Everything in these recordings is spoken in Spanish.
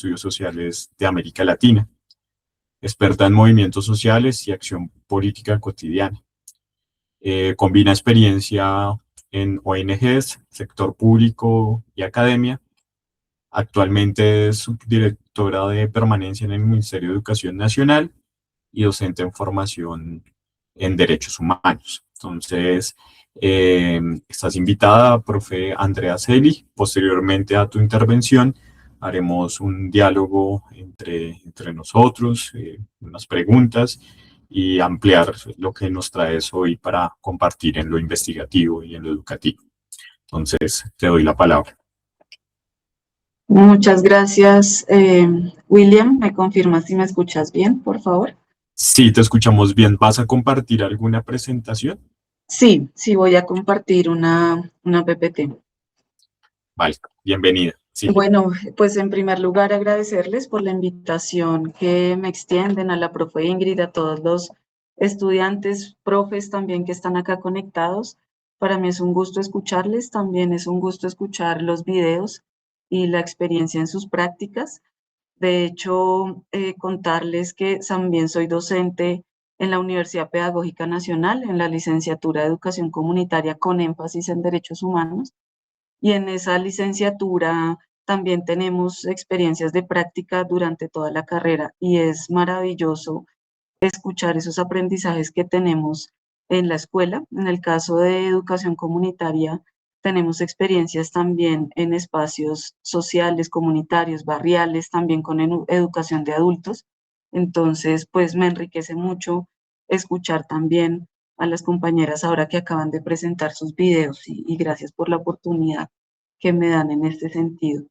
Estudios Sociales de América Latina, experta en movimientos sociales y acción política cotidiana. Combina experiencia en ONGs, sector público y academia. Actualmente es subdirectora de permanencia en el Ministerio de Educación Nacional y docente en formación en derechos humanos. Entonces, estás invitada, profe Andrea Celi. Posteriormente a tu intervención, haremos un diálogo entre nosotros, unas preguntas y ampliar lo que nos traes hoy para compartir en lo investigativo y en lo educativo. Entonces, te doy la palabra. Muchas gracias, William. ¿Me confirmas si me escuchas bien, por favor? Sí, te escuchamos bien. ¿Vas a compartir alguna presentación? Sí, voy a compartir una PPT. Vale, bienvenida. Sí. Bueno, pues en primer lugar agradecerles por la invitación que me extienden a la profe Ingrid, a todos los estudiantes, profes también que están acá conectados. Para mí es un gusto escucharles, también es un gusto escuchar los videos y la experiencia en sus prácticas. De hecho, contarles que también soy docente en la Universidad Pedagógica Nacional, en la licenciatura de Educación Comunitaria con énfasis en Derechos Humanos. Y en esa licenciatura también tenemos experiencias de práctica durante toda la carrera y es maravilloso escuchar esos aprendizajes que tenemos en la escuela. En el caso de educación comunitaria, tenemos experiencias también en espacios sociales, comunitarios, barriales, también con educación de adultos. Entonces, pues me enriquece mucho escuchar también a las compañeras ahora que acaban de presentar sus videos y gracias por la oportunidad que me dan en este sentido.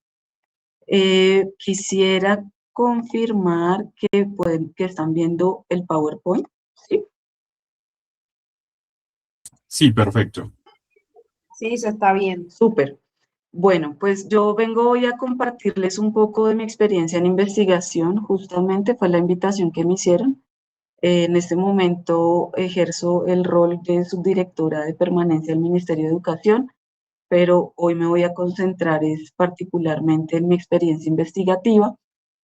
Quisiera confirmar que están viendo el PowerPoint, ¿sí? Sí, perfecto. Sí, se está viendo. Súper. Bueno, pues yo vengo hoy a compartirles un poco de mi experiencia en investigación, justamente fue la invitación que me hicieron. En este momento ejerzo el rol de subdirectora de permanencia del Ministerio de Educación, pero hoy me voy a concentrar particularmente en mi experiencia investigativa.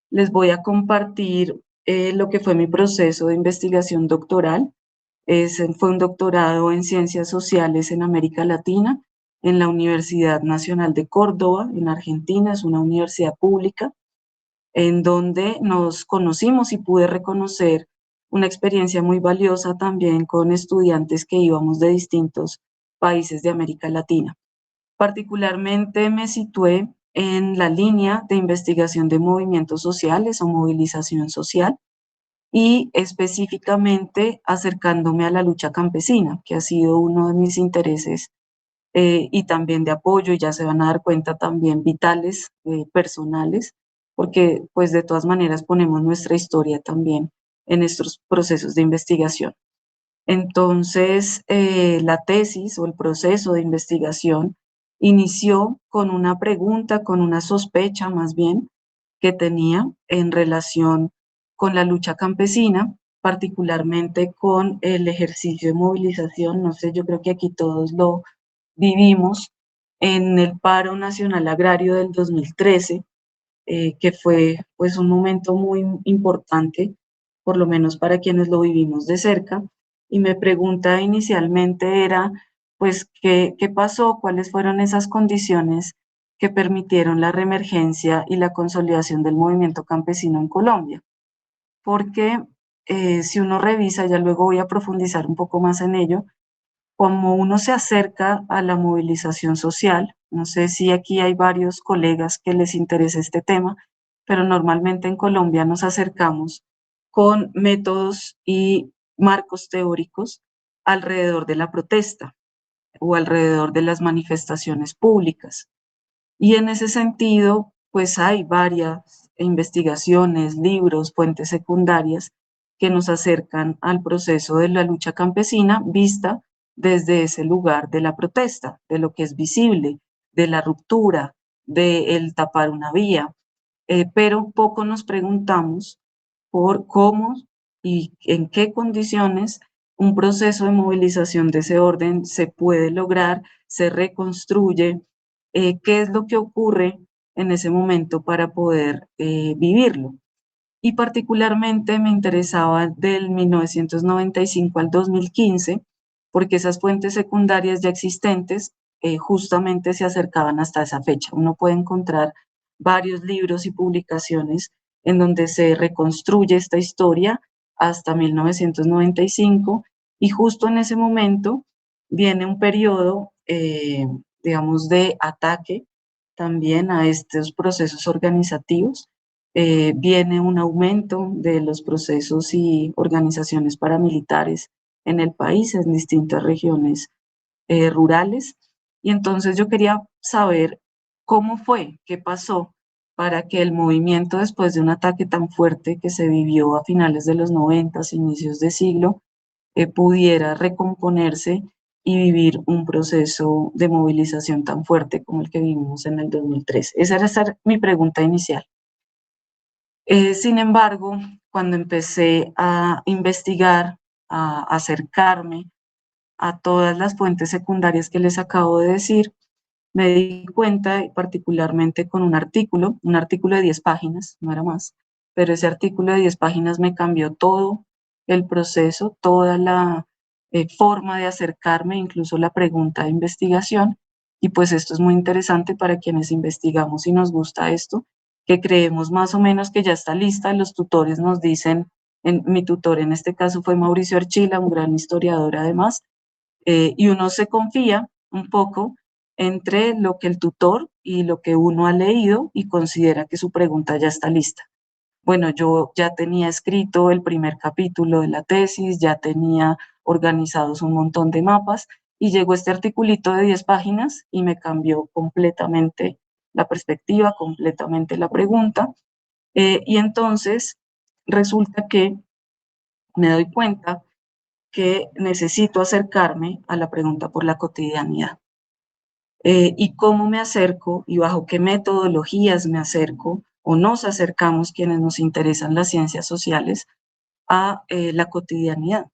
Les voy a compartir lo que fue mi proceso de investigación doctoral. Fue un doctorado en Ciencias Sociales en América Latina, en la Universidad Nacional de Córdoba, en Argentina. Es una universidad pública, en donde nos conocimos y pude reconocer una experiencia muy valiosa también con estudiantes que íbamos de distintos países de América Latina. Particularmente me situé en la línea de investigación de movimientos sociales o movilización social y específicamente acercándome a la lucha campesina, que ha sido uno de mis intereses y también de apoyo, y ya se van a dar cuenta también vitales, personales, porque pues de todas maneras ponemos nuestra historia también en estos procesos de investigación. Entonces, la tesis o el proceso de investigación inició con una pregunta, con una sospecha más bien, que tenía en relación con la lucha campesina, particularmente con el ejercicio de movilización. No sé, yo creo que aquí todos lo vivimos en el paro nacional agrario del 2013, que fue pues un momento muy importante, por lo menos para quienes lo vivimos de cerca. Y mi pregunta inicialmente era, pues, ¿qué pasó? ¿Cuáles fueron esas condiciones que permitieron la reemergencia y la consolidación del movimiento campesino en Colombia? Porque si uno revisa, ya luego voy a profundizar un poco más en ello, como uno se acerca a la movilización social, no sé si aquí hay varios colegas que les interesa este tema, pero normalmente en Colombia nos acercamos con métodos y marcos teóricos alrededor de la protesta o alrededor de las manifestaciones públicas. Y en ese sentido, pues hay varias investigaciones, libros, fuentes secundarias que nos acercan al proceso de la lucha campesina vista desde ese lugar de la protesta, de lo que es visible, de la ruptura, de el tapar una vía. Pero poco nos preguntamos por cómo y en qué condiciones un proceso de movilización de ese orden se puede lograr, se reconstruye, qué es lo que ocurre en ese momento para poder vivirlo. Y particularmente me interesaba del 1995 al 2015, porque esas fuentes secundarias ya existentes justamente se acercaban hasta esa fecha. Uno puede encontrar varios libros y publicaciones en donde se reconstruye esta historia hasta 1995 y justo en ese momento viene un periodo, digamos, de ataque también a estos procesos organizativos. Viene un aumento de los procesos y organizaciones paramilitares en el país, en distintas regiones rurales. Y entonces yo quería saber cómo fue, qué pasó para que el movimiento, después de un ataque tan fuerte que se vivió a finales de los 90, inicios de siglo, pudiera recomponerse y vivir un proceso de movilización tan fuerte como el que vivimos en el 2003. Esa era mi pregunta inicial. Sin embargo, cuando empecé a investigar, a acercarme a todas las fuentes secundarias que les acabo de decir, me di cuenta, particularmente con un artículo de 10 páginas, no era más, pero ese artículo de 10 páginas me cambió todo el proceso, toda la forma de acercarme, incluso la pregunta de investigación, y pues esto es muy interesante para quienes investigamos y nos gusta esto, que creemos más o menos que ya está lista, los tutores nos dicen, mi tutor en este caso fue Mauricio Archila, un gran historiador además, y uno se confía un poco entre lo que el tutor y lo que uno ha leído y considera que su pregunta ya está lista. Bueno, yo ya tenía escrito el primer capítulo de la tesis, ya tenía organizados un montón de mapas y llegó este articulito de 10 páginas y me cambió completamente la perspectiva, completamente la pregunta. Y entonces resulta que me doy cuenta que necesito acercarme a la pregunta por la cotidianidad. Y cómo me acerco y bajo qué metodologías me acerco o nos acercamos quienes nos interesan las ciencias sociales a la cotidianidad.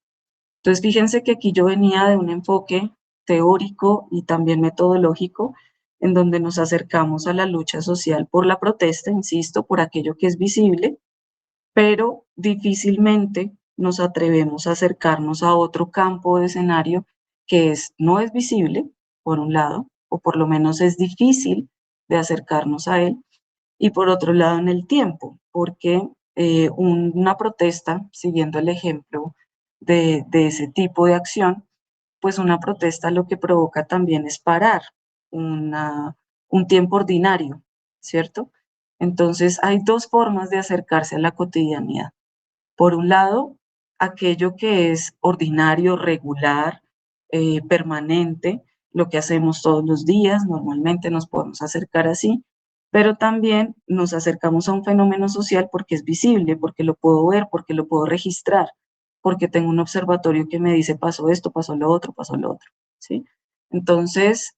Entonces, fíjense que aquí yo venía de un enfoque teórico y también metodológico en donde nos acercamos a la lucha social por la protesta, insisto, por aquello que es visible, pero difícilmente nos atrevemos a acercarnos a otro campo de escenario que no es visible, por un lado, o por lo menos es difícil de acercarnos a él, y por otro lado en el tiempo, porque una protesta, siguiendo el ejemplo de ese tipo de acción, pues una protesta lo que provoca también es parar un tiempo ordinario, ¿cierto? Entonces hay dos formas de acercarse a la cotidianidad. Por un lado, aquello que es ordinario, regular, permanente, lo que hacemos todos los días, normalmente nos podemos acercar así, pero también nos acercamos a un fenómeno social porque es visible, porque lo puedo ver, porque lo puedo registrar, porque tengo un observatorio que me dice pasó esto, pasó lo otro, ¿sí? Entonces,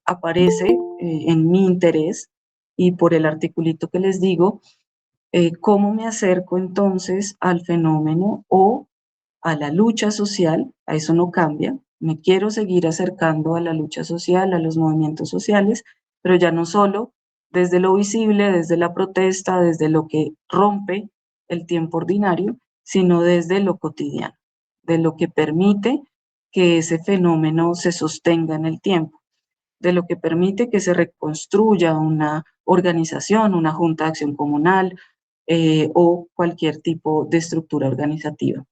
aparece en mi interés y por el articulito que les digo, ¿cómo me acerco entonces al fenómeno o a la lucha social? A eso no cambia. Me quiero seguir acercando a la lucha social, a los movimientos sociales, pero ya no solo desde lo visible, desde la protesta, desde lo que rompe el tiempo ordinario, sino desde lo cotidiano, de lo que permite que ese fenómeno se sostenga en el tiempo, de lo que permite que se reconstruya una organización, una junta de acción comunal, o cualquier tipo de estructura organizativa.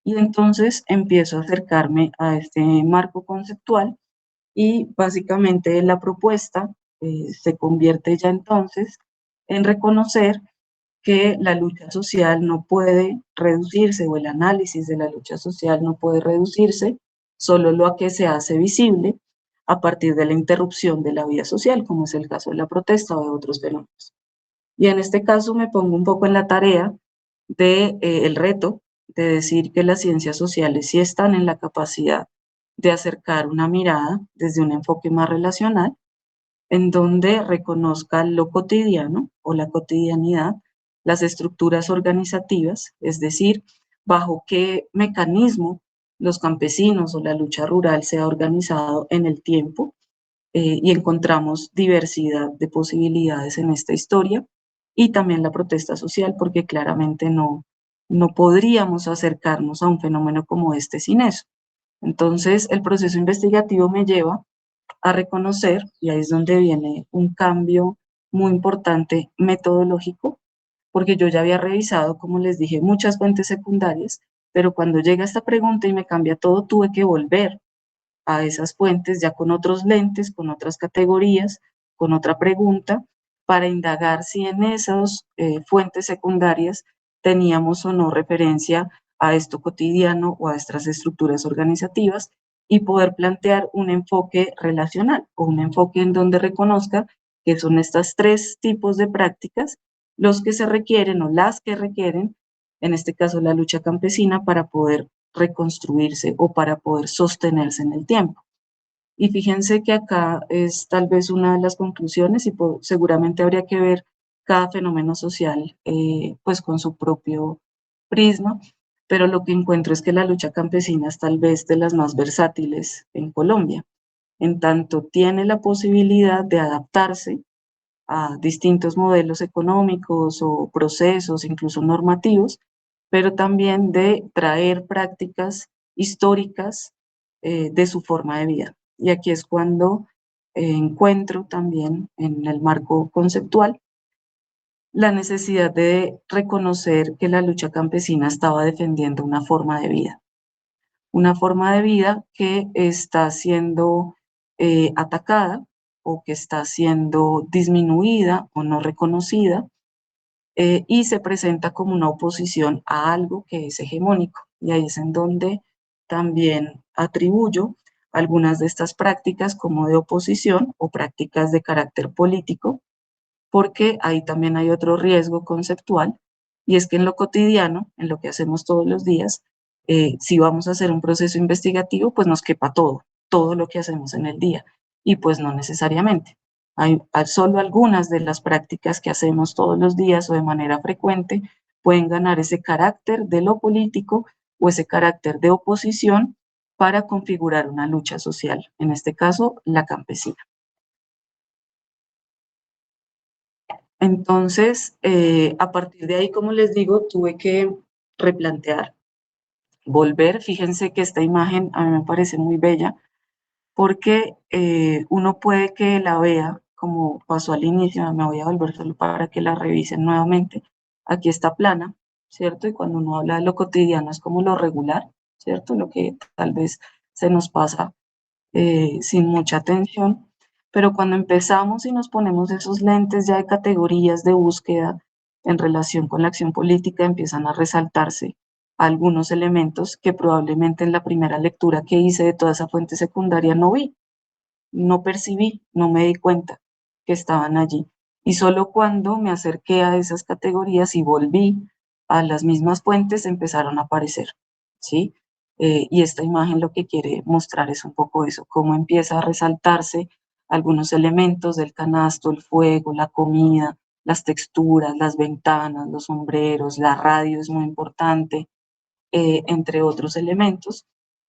Y entonces empiezo a acercarme a este marco conceptual y básicamente la propuesta se convierte ya entonces en reconocer que la lucha social no puede reducirse o el análisis de la lucha social no puede reducirse solo lo a que se hace visible a partir de la interrupción de la vida social, como es el caso de la protesta o de otros fenómenos. Y en este caso me pongo un poco en la tarea de el reto de decir que las ciencias sociales sí están en la capacidad de acercar una mirada desde un enfoque más relacional, en donde reconozca lo cotidiano o la cotidianidad, las estructuras organizativas, es decir, bajo qué mecanismo los campesinos o la lucha rural se ha organizado en el tiempo, y encontramos diversidad de posibilidades en esta historia y también la protesta social, porque claramente no podríamos acercarnos a un fenómeno como este sin eso. Entonces, el proceso investigativo me lleva a reconocer, y ahí es donde viene un cambio muy importante metodológico, porque yo ya había revisado, como les dije, muchas fuentes secundarias, pero cuando llega esta pregunta y me cambia todo, tuve que volver a esas fuentes ya con otros lentes, con otras categorías, con otra pregunta, para indagar si en esas fuentes secundarias teníamos o no referencia a esto cotidiano o a estas estructuras organizativas y poder plantear un enfoque relacional o un enfoque en donde reconozca que son estas tres tipos de prácticas los que se requieren o las que requieren, en este caso la lucha campesina, para poder reconstruirse o para poder sostenerse en el tiempo. Y fíjense que acá es tal vez una de las conclusiones y seguramente habría que ver cada fenómeno social pues con su propio prisma, pero lo que encuentro es que la lucha campesina es tal vez de las más versátiles en Colombia, en tanto tiene la posibilidad de adaptarse a distintos modelos económicos o procesos, incluso normativos, pero también de traer prácticas históricas de su forma de vida. Y aquí es cuando encuentro también en el marco conceptual la necesidad de reconocer que la lucha campesina estaba defendiendo una forma de vida que está siendo atacada o que está siendo disminuida o no reconocida y se presenta como una oposición a algo que es hegemónico. Y ahí es en donde también atribuyo algunas de estas prácticas como de oposición o prácticas de carácter político, porque ahí también hay otro riesgo conceptual, y es que en lo cotidiano, en lo que hacemos todos los días, si vamos a hacer un proceso investigativo, pues nos quepa todo lo que hacemos en el día, y pues no necesariamente. Hay solo algunas de las prácticas que hacemos todos los días o de manera frecuente pueden ganar ese carácter de lo político o ese carácter de oposición para configurar una lucha social, en este caso, la campesina. Entonces, a partir de ahí, como les digo, tuve que replantear, volver. Fíjense que esta imagen a mí me parece muy bella porque uno puede que la vea como pasó al inicio, me voy a volver solo para que la revisen nuevamente. Aquí está plana, ¿cierto? Y cuando uno habla de lo cotidiano es como lo regular, ¿cierto? Lo que tal vez se nos pasa sin mucha atención, pero cuando empezamos y nos ponemos esos lentes ya de categorías de búsqueda en relación con la acción política, empiezan a resaltarse algunos elementos que probablemente en la primera lectura que hice de toda esa fuente secundaria no vi, no percibí, no me di cuenta que estaban allí. Y solo cuando me acerqué a esas categorías y volví a las mismas fuentes empezaron a aparecer, ¿sí? Y esta imagen lo que quiere mostrar es un poco eso, cómo empieza a resaltarse algunos elementos del canasto, el fuego, la comida, las texturas, las ventanas, los sombreros, la radio es muy importante, entre otros elementos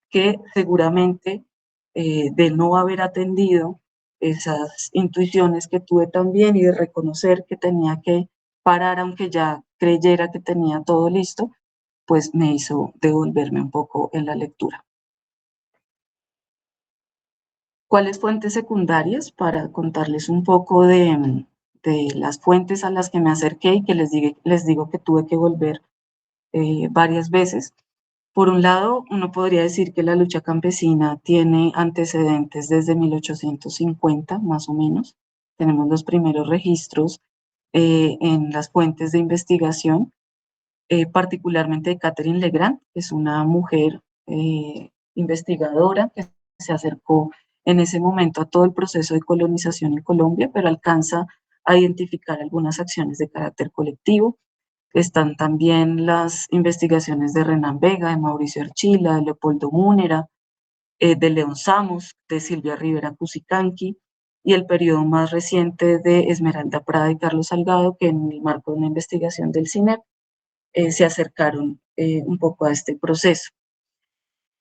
que seguramente de no haber atendido esas intuiciones que tuve también y de reconocer que tenía que parar aunque ya creyera que tenía todo listo, pues me hizo devolverme un poco en la lectura. ¿Cuáles fuentes secundarias? Para contarles un poco de las fuentes a las que me acerqué y que les digo que tuve que volver varias veces. Por un lado, uno podría decir que la lucha campesina tiene antecedentes desde 1850, más o menos. Tenemos los primeros registros en las fuentes de investigación, particularmente de Catherine Legrand, que es una mujer investigadora que se acercó en ese momento a todo el proceso de colonización en Colombia, pero alcanza a identificar algunas acciones de carácter colectivo. Están también las investigaciones de Renan Vega, de Mauricio Archila, de Leopoldo Múnera, de León Samos, de Silvia Rivera Cusicanqui, y el periodo más reciente de Esmeralda Prada y Carlos Salgado, que en el marco de una investigación del CINEP se acercaron un poco a este proceso.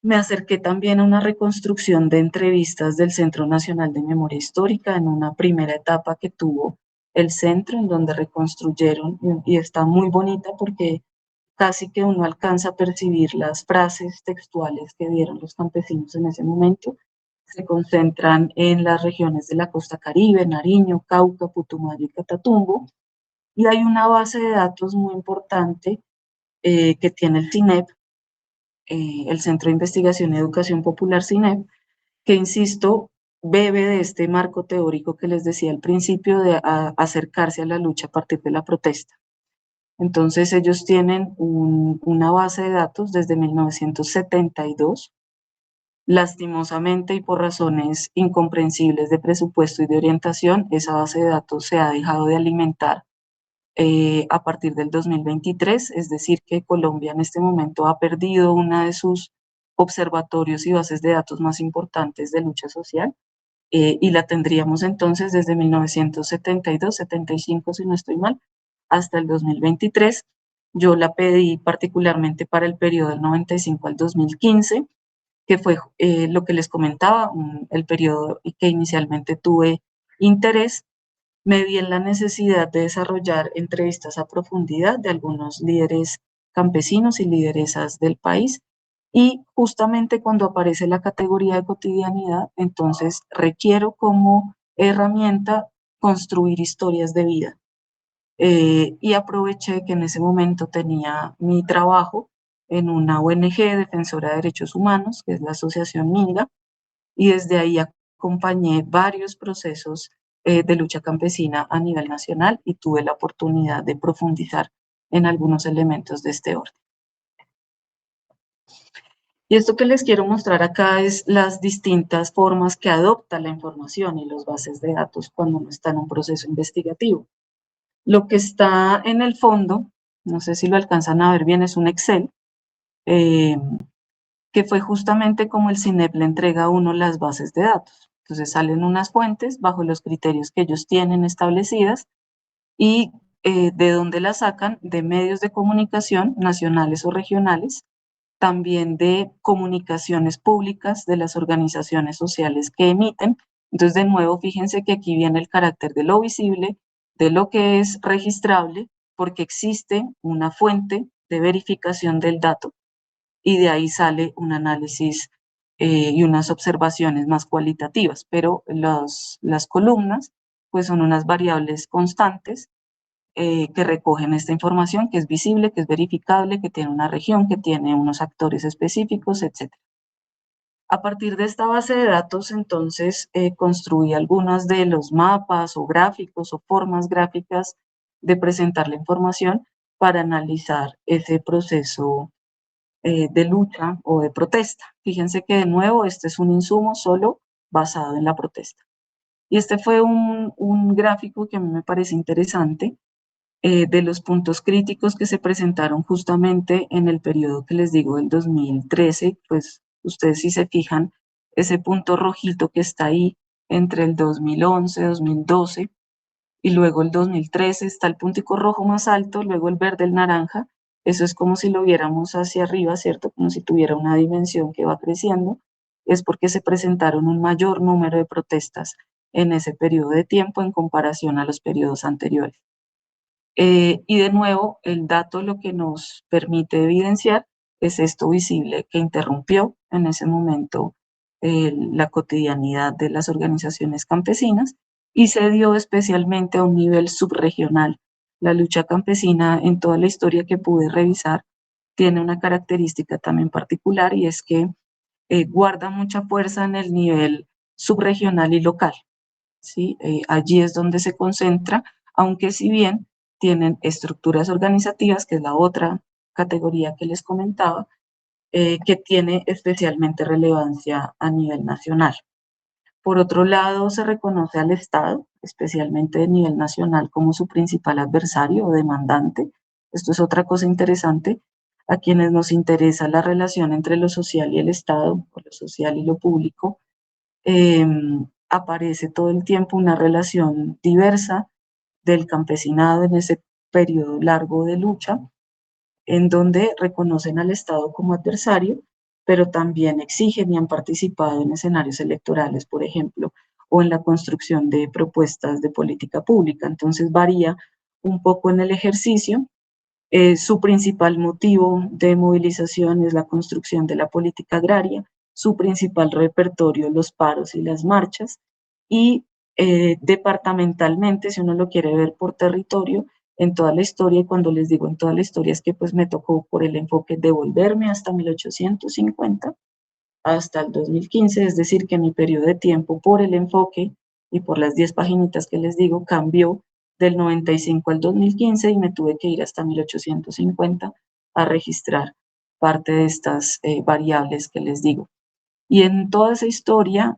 Me acerqué también a una reconstrucción de entrevistas del Centro Nacional de Memoria Histórica en una primera etapa que tuvo el centro, en donde reconstruyeron, y está muy bonita porque casi que uno alcanza a percibir las frases textuales que dieron los campesinos en ese momento. Se concentran en las regiones de la costa Caribe, Nariño, Cauca, Putumayo y Catatumbo, y hay una base de datos muy importante que tiene el CINEP, el Centro de Investigación y Educación Popular CINEP, que insisto, bebe de este marco teórico que les decía al principio de acercarse a la lucha a partir de la protesta. Entonces ellos tienen una base de datos desde 1972. Lastimosamente y por razones incomprensibles de presupuesto y de orientación, esa base de datos se ha dejado de alimentar a partir del 2023, es decir, que Colombia en este momento ha perdido una de sus observatorios y bases de datos más importantes de lucha social, y la tendríamos entonces desde 1972, 75 si no estoy mal, hasta el 2023. Yo la pedí particularmente para el periodo del 95 al 2015, que fue lo que les comentaba, el periodo que inicialmente tuve interés. Me vi en la necesidad de desarrollar entrevistas a profundidad de algunos líderes campesinos y lideresas del país, y justamente cuando aparece la categoría de cotidianidad, entonces requiero como herramienta construir historias de vida. Y aproveché que en ese momento tenía mi trabajo en una ONG defensora de derechos humanos, que es la Asociación Minga, y desde ahí acompañé varios procesos de lucha campesina a nivel nacional y tuve la oportunidad de profundizar en algunos elementos de este orden. Y esto que les quiero mostrar acá es las distintas formas que adopta la información y las bases de datos cuando uno está en un proceso investigativo. Lo que está en el fondo, no sé si lo alcanzan a ver bien, es un Excel, eh, que fue justamente como el CINEP le entrega a uno las bases de datos. Entonces salen unas fuentes bajo los criterios que ellos tienen establecidas y de dónde las sacan, de medios de comunicación nacionales o regionales, también de comunicaciones públicas de las organizaciones sociales que emiten. Entonces, de nuevo, fíjense que aquí viene el carácter de lo visible, de lo que es registrable, porque existe una fuente de verificación del dato y de ahí sale un análisis y unas observaciones más cualitativas, pero las columnas pues son unas variables constantes que recogen esta información, que es visible, que es verificable, que tiene una región, que tiene unos actores específicos, etc. A partir de esta base de datos, entonces, construí algunos de los mapas o gráficos o formas gráficas de presentar la información para analizar ese proceso de lucha o de protesta. Fíjense que de nuevo este es un insumo solo basado en la protesta. Y este fue un gráfico que a mí me parece interesante de los puntos críticos que se presentaron justamente en el periodo que les digo del 2013, pues ustedes si se fijan, ese punto rojito que está ahí entre el 2011, 2012 y luego el 2013 está el puntico rojo más alto, luego el verde, el naranja. Eso es como si lo viéramos hacia arriba, ¿cierto? Como si tuviera una dimensión que va creciendo. Es porque se presentaron un mayor número de protestas en ese periodo de tiempo en comparación a los periodos anteriores. Y de nuevo, el dato lo que nos permite evidenciar es esto visible que interrumpió en ese momento la cotidianidad de las organizaciones campesinas y se dio especialmente a un nivel subregional. La lucha campesina, en toda la historia que pude revisar, tiene una característica también particular y es que guarda mucha fuerza en el nivel subregional y local, ¿sí? Allí es donde se concentra, aunque si bien tienen estructuras organizativas, que es la otra categoría que les comentaba, que tiene especialmente relevancia a nivel nacional. Por otro lado, se reconoce al Estado, especialmente a nivel nacional, como su principal adversario o demandante. Esto es otra cosa interesante. A quienes nos interesa la relación entre lo social y el Estado, o lo social y lo público, eh, aparece todo el tiempo una relación diversa del campesinado en ese periodo largo de lucha, en donde reconocen al Estado como adversario pero también exigen y han participado en escenarios electorales, por ejemplo, o en la construcción de propuestas de política pública. Entonces varía un poco en el ejercicio. Su principal motivo de movilización es la construcción de la política agraria, su principal repertorio los paros y las marchas, y departamentalmente, si uno lo quiere ver por territorio, en toda la historia, y cuando les digo en toda la historia es que pues me tocó por el enfoque de volverme hasta 1850, hasta el 2015, es decir, que mi periodo de tiempo por el enfoque y por las 10 paginitas que les digo cambió del 95 al 2015 y me tuve que ir hasta 1850 a registrar parte de estas variables que les digo. Y en toda esa historia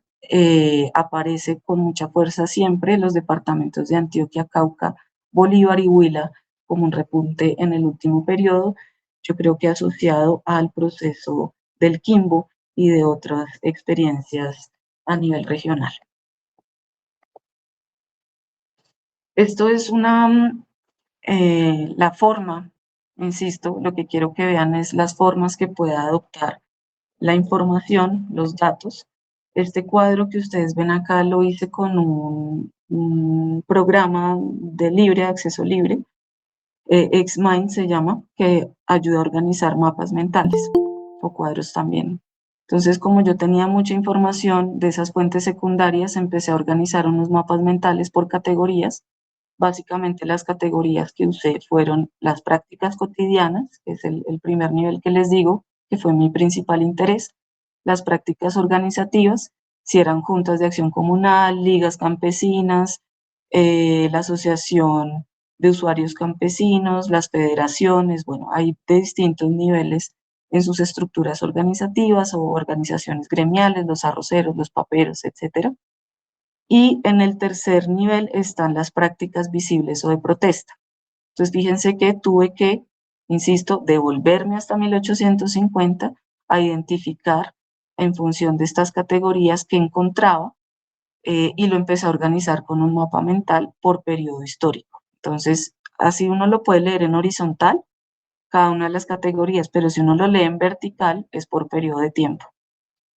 aparece con mucha fuerza siempre los departamentos de Antioquia, Cauca, Bolívar y Huila como un repunte en el último periodo, yo creo que asociado al proceso del Quimbo y de otras experiencias a nivel regional. Esto es la forma, insisto, lo que quiero que vean es las formas que pueda adoptar la información, los datos. Este cuadro que ustedes ven acá lo hice con un programa de libre, acceso libre, XMind se llama, que ayuda a organizar mapas mentales o cuadros también. Entonces, como yo tenía mucha información de esas fuentes secundarias, empecé a organizar unos mapas mentales por categorías. Básicamente las categorías que usé fueron las prácticas cotidianas, que es el primer nivel que les digo, que fue mi principal interés, las prácticas organizativas, si eran juntas de acción comunal, ligas campesinas, la asociación de usuarios campesinos, las federaciones, bueno, hay de distintos niveles en sus estructuras organizativas o organizaciones gremiales, los arroceros, los paperos, etcétera. Y en el tercer nivel están las prácticas visibles o de protesta. Entonces, fíjense que tuve que, insisto, devolverme hasta 1850 a identificar en función de estas categorías que encontraba y lo empecé a organizar con un mapa mental por periodo histórico. Entonces, así uno lo puede leer en horizontal, cada una de las categorías, pero si uno lo lee en vertical es por periodo de tiempo.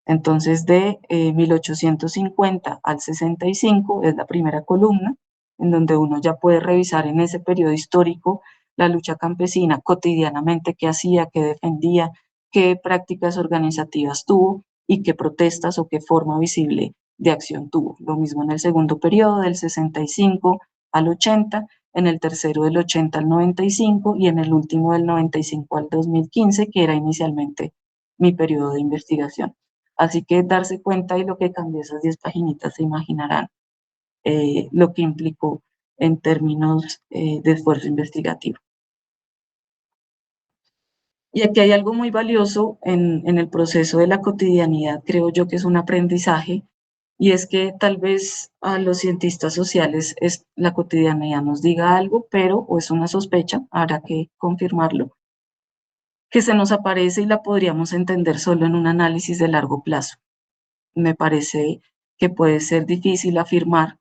Entonces, de 1850 al 65 es la primera columna, en donde uno ya puede revisar en ese periodo histórico la lucha campesina cotidianamente, qué hacía, qué defendía, qué prácticas organizativas tuvo y qué protestas o qué forma visible de acción tuvo. Lo mismo en el segundo periodo, del 65 al 80, en el tercero del 80 al 95 y en el último del 95 al 2015, que era inicialmente mi periodo de investigación. Así que darse cuenta y lo que cambió esas 10 paginitas, se imaginarán lo que implicó en términos de esfuerzo investigativo. Y aquí hay algo muy valioso en el proceso de la cotidianidad, creo yo que es un aprendizaje, y es que tal vez a los cientistas sociales la cotidianidad nos diga algo, pero, o es una sospecha, habrá que confirmarlo, que se nos aparece y la podríamos entender solo en un análisis de largo plazo. Me parece que puede ser difícil afirmar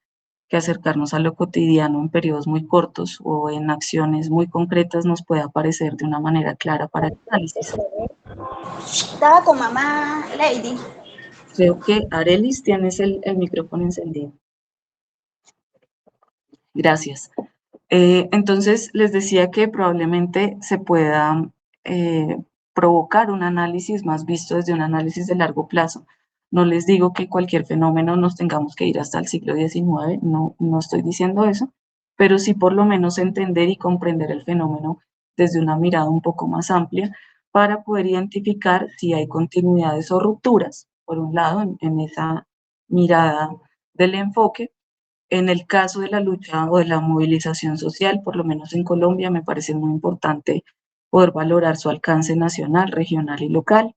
que acercarnos a lo cotidiano en periodos muy cortos o en acciones muy concretas nos puede aparecer de una manera clara para el análisis. Estaba con mamá Lady. Creo que Arelis tienes el micrófono encendido. Gracias. Entonces, les decía que probablemente se pueda provocar un análisis más visto desde un análisis de largo plazo. No les digo que cualquier fenómeno nos tengamos que ir hasta el siglo XIX, no estoy diciendo eso, pero sí por lo menos entender y comprender el fenómeno desde una mirada un poco más amplia para poder identificar si hay continuidades o rupturas, por un lado, en esa mirada del enfoque. En el caso de la lucha o de la movilización social, por lo menos en Colombia, me parece muy importante poder valorar su alcance nacional, regional y local.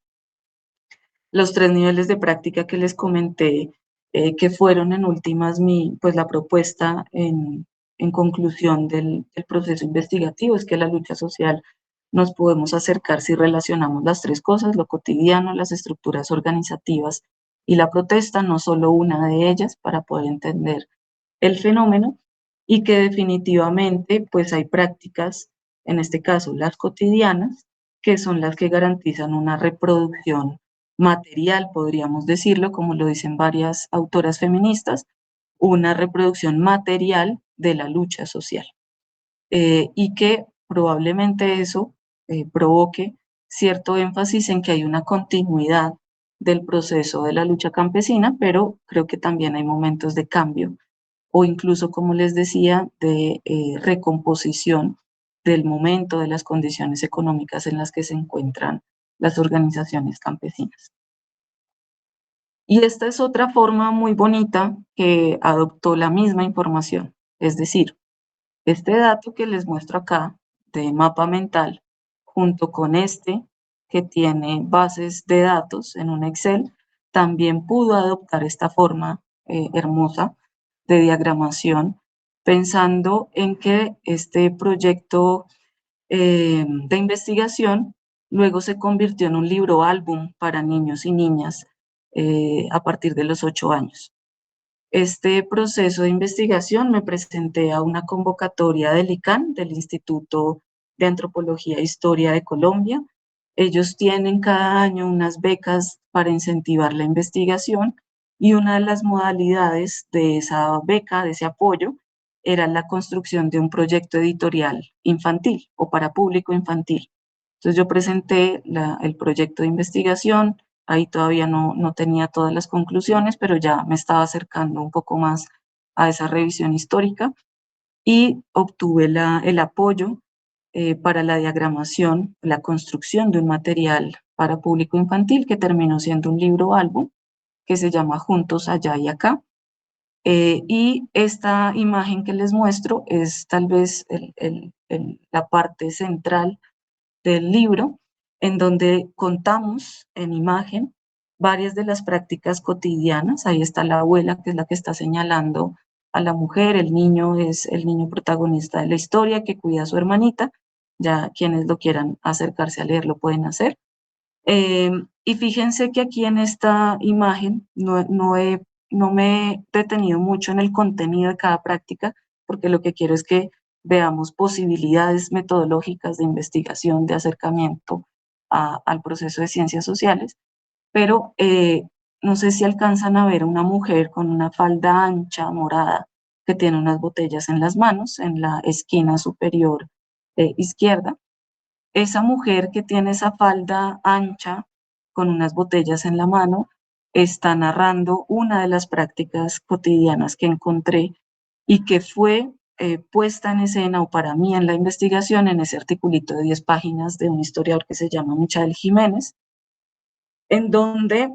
Los 3 niveles de práctica que les comenté, que fueron en últimas pues la propuesta en conclusión del proceso investigativo, es que la lucha social nos podemos acercar si relacionamos las 3 cosas, lo cotidiano, las estructuras organizativas y la protesta, no solo una de ellas, para poder entender el fenómeno, y que definitivamente pues hay prácticas, en este caso las cotidianas, que son las que garantizan una reproducción material, podríamos decirlo, como lo dicen varias autoras feministas, una reproducción material de la lucha social. Y que probablemente eso provoque cierto énfasis en que hay una continuidad del proceso de la lucha campesina, pero creo que también hay momentos de cambio o incluso, como les decía, de recomposición del momento, de las condiciones económicas en las que se encuentran las organizaciones campesinas. Y esta es otra forma muy bonita que adoptó la misma información, es decir, este dato que les muestro acá de mapa mental, junto con este que tiene bases de datos en un Excel, también pudo adoptar esta forma hermosa de diagramación, pensando en que este proyecto de investigación luego se convirtió en un libro álbum para niños y niñas a partir de los 8 años. Este proceso de investigación me presenté a una convocatoria del ICANN, del Instituto de Antropología e Historia de Colombia. Ellos tienen cada año unas becas para incentivar la investigación y una de las modalidades de esa beca, de ese apoyo, era la construcción de un proyecto editorial infantil o para público infantil. Entonces yo presenté el proyecto de investigación. Ahí todavía no tenía todas las conclusiones, pero ya me estaba acercando un poco más a esa revisión histórica y obtuve el apoyo para la diagramación, la construcción de un material para público infantil que terminó siendo un libro álbum que se llama Juntos Allá y Acá. Y esta imagen que les muestro es tal vez la parte central del libro, en donde contamos en imagen varias de las prácticas cotidianas. Ahí está la abuela, que es la que está señalando a la mujer, el niño es el niño protagonista de la historia que cuida a su hermanita, ya quienes lo quieran acercarse a leer lo pueden hacer. Y fíjense que aquí en esta imagen no me he detenido mucho en el contenido de cada práctica, porque lo que quiero es que veamos posibilidades metodológicas de investigación, de acercamiento al proceso de ciencias sociales, pero no sé si alcanzan a ver una mujer con una falda ancha, morada, que tiene unas botellas en las manos, en la esquina superior izquierda. Esa mujer que tiene esa falda ancha con unas botellas en la mano está narrando una de las prácticas cotidianas que encontré y que fue puesta en escena, o para mí en la investigación, en ese articulito de 10 páginas de un historiador que se llama Michael Jiménez, en donde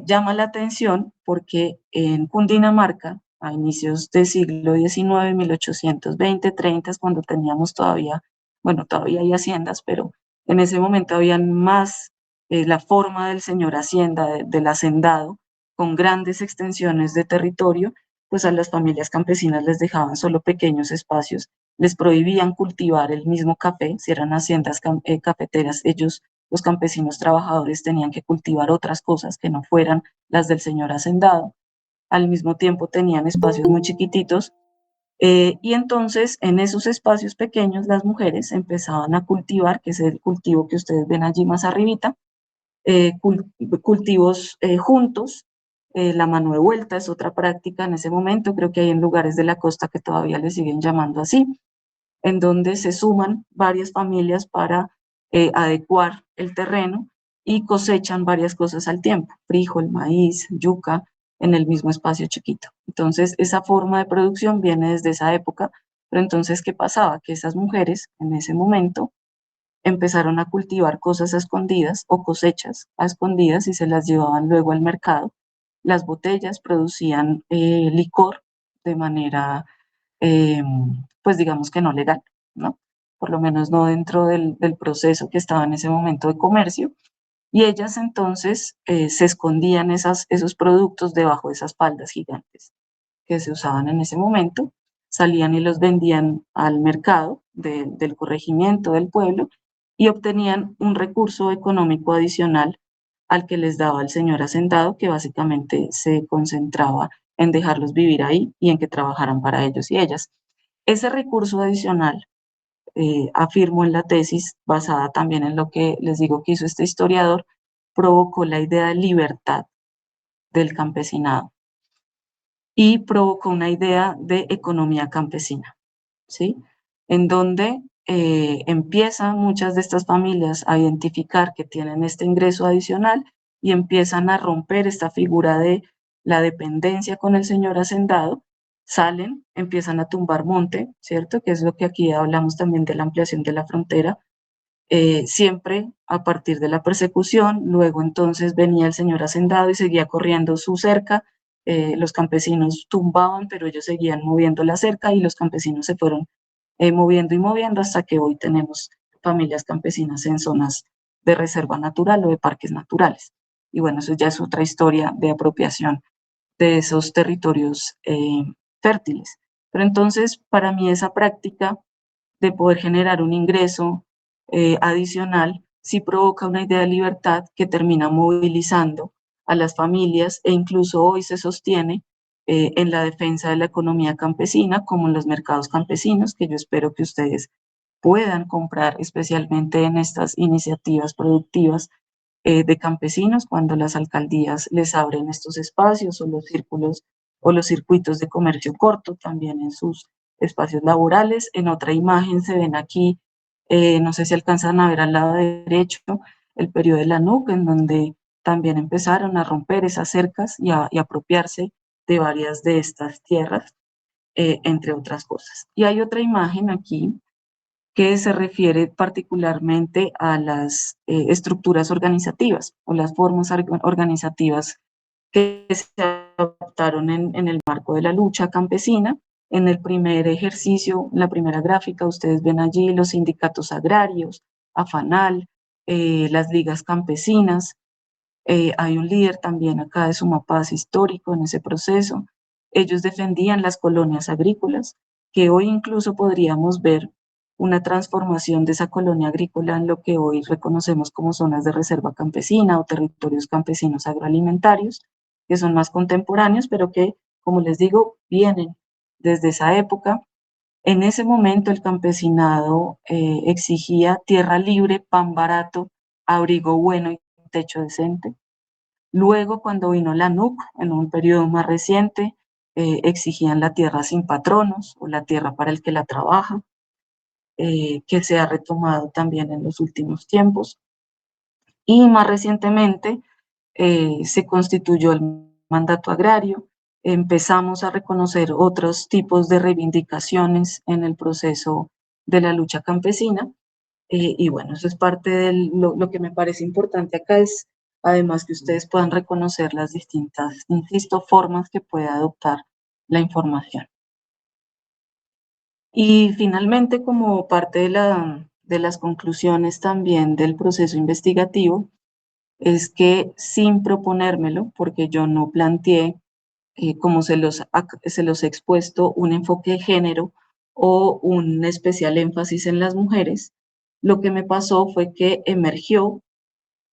llama la atención porque en Cundinamarca, a inicios del siglo XIX, 1820, 30, cuando teníamos todavía, bueno, todavía hay haciendas, pero en ese momento habían más la forma del señor hacienda, del hacendado, con grandes extensiones de territorio, pues a las familias campesinas les dejaban solo pequeños espacios, les prohibían cultivar el mismo café, si eran haciendas cafeteras, ellos, los campesinos trabajadores, tenían que cultivar otras cosas que no fueran las del señor hacendado. Al mismo tiempo tenían espacios muy chiquititos y entonces en esos espacios pequeños las mujeres empezaban a cultivar, que es el cultivo que ustedes ven allí más arribita, cultivos juntos. La mano de vuelta es otra práctica en ese momento, creo que hay en lugares de la costa que todavía le siguen llamando así, en donde se suman varias familias para adecuar el terreno y cosechan varias cosas al tiempo, frijol, maíz, yuca, en el mismo espacio chiquito. Entonces, esa forma de producción viene desde esa época, pero entonces, ¿qué pasaba? Que esas mujeres en ese momento empezaron a cultivar cosas a escondidas o cosechas a escondidas y se las llevaban luego al mercado. Las botellas producían licor de manera eh, pues digamos que no legal, ¿no? Por lo menos no dentro del proceso que estaba en ese momento de comercio. Y ellas entonces se escondían esos productos debajo de esas faldas gigantes que se usaban en ese momento, salían y los vendían al mercado del corregimiento del pueblo y obtenían un recurso económico adicional al que les daba el señor hacendado, que básicamente se concentraba en dejarlos vivir ahí y en que trabajaran para ellos y ellas. Ese recurso adicional, afirmo en la tesis, basada también en lo que les digo que hizo este historiador, provocó la idea de libertad del campesinado y provocó una idea de economía campesina, ¿sí? En donde empiezan muchas de estas familias a identificar que tienen este ingreso adicional y empiezan a romper esta figura de la dependencia con el señor hacendado, salen, empiezan a tumbar monte, ¿cierto? Que es lo que aquí hablamos también de la ampliación de la frontera, siempre a partir de la persecución. Luego entonces venía el señor hacendado y seguía corriendo su cerca, los campesinos tumbaban, pero ellos seguían moviendo la cerca y los campesinos se fueron moviendo y moviendo hasta que hoy tenemos familias campesinas en zonas de reserva natural o de parques naturales. Y bueno, eso ya es otra historia de apropiación de esos territorios fértiles. Pero entonces, para mí esa práctica de poder generar un ingreso adicional sí provoca una idea de libertad que termina movilizando a las familias e incluso hoy se sostiene en la defensa de la economía campesina, como en los mercados campesinos, que yo espero que ustedes puedan comprar, especialmente en estas iniciativas productivas de campesinos, cuando las alcaldías les abren estos espacios o los círculos o los circuitos de comercio corto también en sus espacios laborales. En otra imagen se ven aquí, no sé si alcanzan a ver al lado derecho, el periodo de la NUC, en donde también empezaron a romper esas cercas y apropiarse de varias de estas tierras, entre otras cosas. Y hay otra imagen aquí que se refiere particularmente a las estructuras organizativas o las formas organizativas que se adoptaron en el marco de la lucha campesina. En el primer ejercicio, en la primera gráfica, ustedes ven allí los sindicatos agrarios, AFANAL, las ligas campesinas. Hay un líder también acá de Sumapaz histórico en ese proceso. Ellos defendían las colonias agrícolas, que hoy incluso podríamos ver una transformación de esa colonia agrícola en lo que hoy reconocemos como zonas de reserva campesina o territorios campesinos agroalimentarios, que son más contemporáneos, pero que, como les digo, vienen desde esa época. En ese momento el campesinado exigía tierra libre, pan barato, abrigo bueno y techo decente. Luego, cuando vino la NUC, en un periodo más reciente, exigían la tierra sin patronos o la tierra para el que la trabaja, que se ha retomado también en los últimos tiempos. Y más recientemente se constituyó el mandato agrario, empezamos a reconocer otros tipos de reivindicaciones en el proceso de la lucha campesina. Y bueno, eso es parte de lo que me parece importante acá es, además que ustedes puedan reconocer las distintas, insisto, formas que puede adoptar la información. Y finalmente, como parte de las conclusiones también del proceso investigativo, es que sin proponérmelo, porque yo no planteé, como se los he expuesto, un enfoque de género o un especial énfasis en las mujeres, lo que me pasó fue que emergió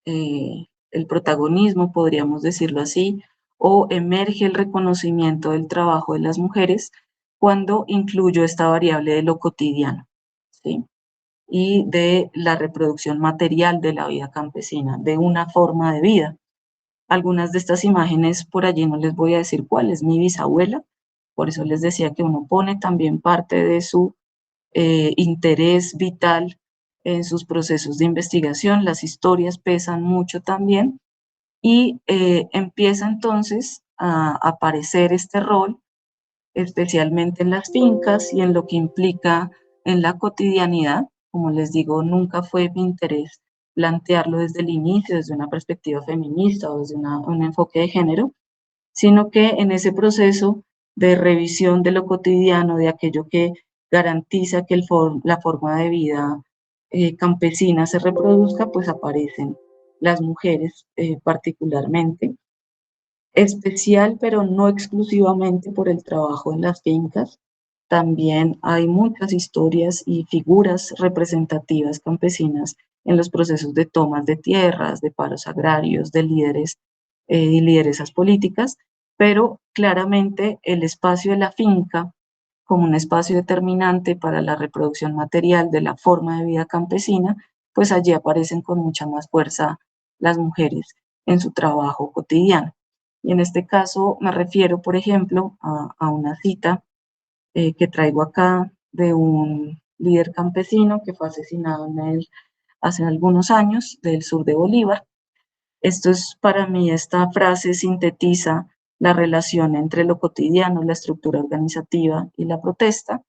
el protagonismo, podríamos decirlo así, o emerge el reconocimiento del trabajo de las mujeres cuando incluyo esta variable de lo cotidiano, ¿sí? Y de la reproducción material de la vida campesina, de una forma de vida. Algunas de estas imágenes por allí no les voy a decir cuál es mi bisabuela, por eso les decía que uno pone también parte de su interés vital en sus procesos de investigación, las historias pesan mucho también y empieza entonces a aparecer este rol, especialmente en las fincas y en lo que implica en la cotidianidad. Como les digo, nunca fue mi interés plantearlo desde el inicio, desde una perspectiva feminista o desde un enfoque de género, sino que en ese proceso de revisión de lo cotidiano, de aquello que garantiza que la forma de vida campesina se reproduzca, pues aparecen las mujeres particularmente, especial pero no exclusivamente por el trabajo en las fincas. También hay muchas historias y figuras representativas campesinas en los procesos de tomas de tierras, de paros agrarios, de líderes y lideresas políticas, pero claramente el espacio de la finca como un espacio determinante para la reproducción material de la forma de vida campesina, pues allí aparecen con mucha más fuerza las mujeres en su trabajo cotidiano. Y en este caso me refiero, por ejemplo, a una cita que traigo acá de un líder campesino que fue asesinado hace algunos años del sur de Bolívar. Esto es, para mí, esta frase sintetiza la relación entre lo cotidiano, la estructura organizativa y la protesta.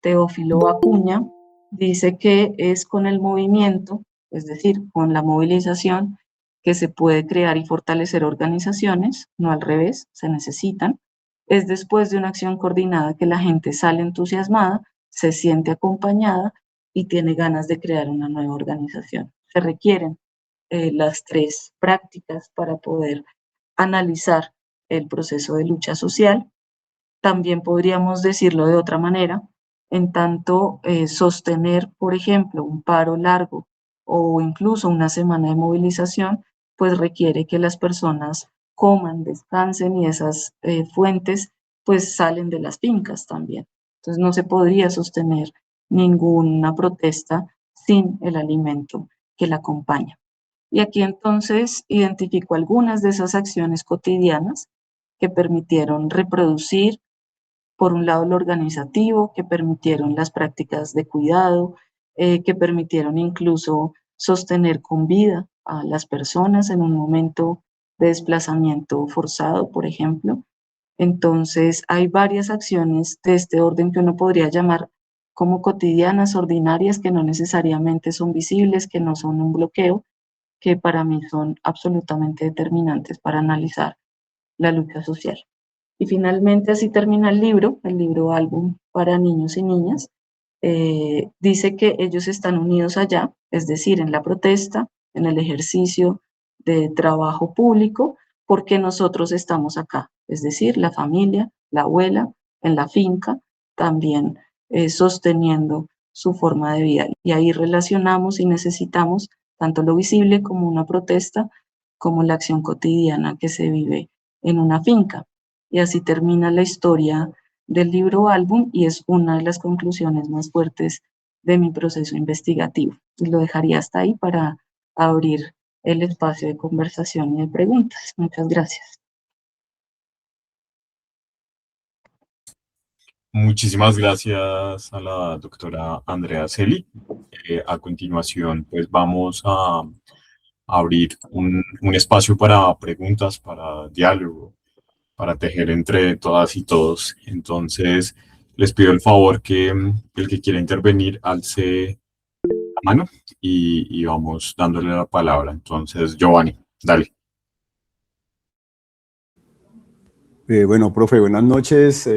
Teófilo Acuña dice que es con el movimiento, es decir, con la movilización, que se puede crear y fortalecer organizaciones, no al revés, se necesitan. Es después de una acción coordinada que la gente sale entusiasmada, se siente acompañada y tiene ganas de crear una nueva organización. Se requieren las tres prácticas para poder analizar el proceso de lucha social. También podríamos decirlo de otra manera, en tanto sostener, por ejemplo, un paro largo o incluso una semana de movilización, pues requiere que las personas coman, descansen y esas fuentes pues salen de las fincas también. Entonces no se podría sostener ninguna protesta sin el alimento que la acompaña. Y aquí entonces identifico algunas de esas acciones cotidianas que permitieron reproducir, por un lado, lo organizativo, que permitieron las prácticas de cuidado, que permitieron incluso sostener con vida a las personas en un momento de desplazamiento forzado, por ejemplo. Entonces, hay varias acciones de este orden que uno podría llamar como cotidianas, ordinarias, que no necesariamente son visibles, que no son un bloqueo, que para mí son absolutamente determinantes para analizar la lucha social. Y finalmente así termina el libro álbum para niños y niñas. Dice que ellos están unidos allá, es decir, en la protesta, en el ejercicio de trabajo público, porque nosotros estamos acá, es decir, la familia, la abuela, en la finca, también sosteniendo su forma de vida. Y ahí relacionamos y necesitamos tanto lo visible como una protesta, como la acción cotidiana que se vive en una finca. Y así termina la historia del libro álbum y es una de las conclusiones más fuertes de mi proceso investigativo. Y lo dejaría hasta ahí para abrir el espacio de conversación y de preguntas. Muchas gracias. Muchísimas gracias a la doctora Andrea Celi. A continuación, pues vamos a abrir un espacio para preguntas, para diálogo, para tejer entre todas y todos. Entonces, les pido el favor que el que quiera intervenir alce la mano y vamos dándole la palabra. Entonces, Giovanni, dale. Bueno, profe, buenas noches.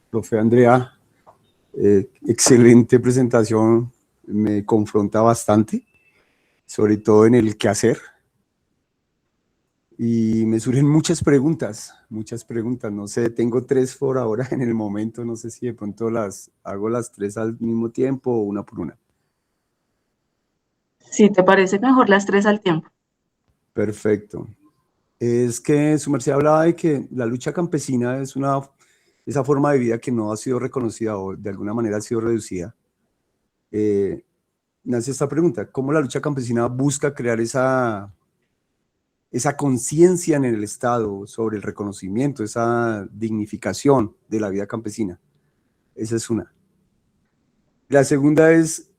Profe Andrea, excelente presentación, me confronta bastante, sobre todo en el qué hacer. Y me surgen muchas preguntas, no sé, tengo tres por ahora en el momento, no sé si de pronto las hago las tres al mismo tiempo o una por una. Si te parece mejor las tres al tiempo. Perfecto. Es que su merced hablaba de que la lucha campesina es esa forma de vida que no ha sido reconocida o de alguna manera ha sido reducida. Nace esta pregunta, ¿cómo la lucha campesina busca crear esa conciencia en el Estado sobre el reconocimiento, esa dignificación de la vida campesina? Esa es una. La segunda es,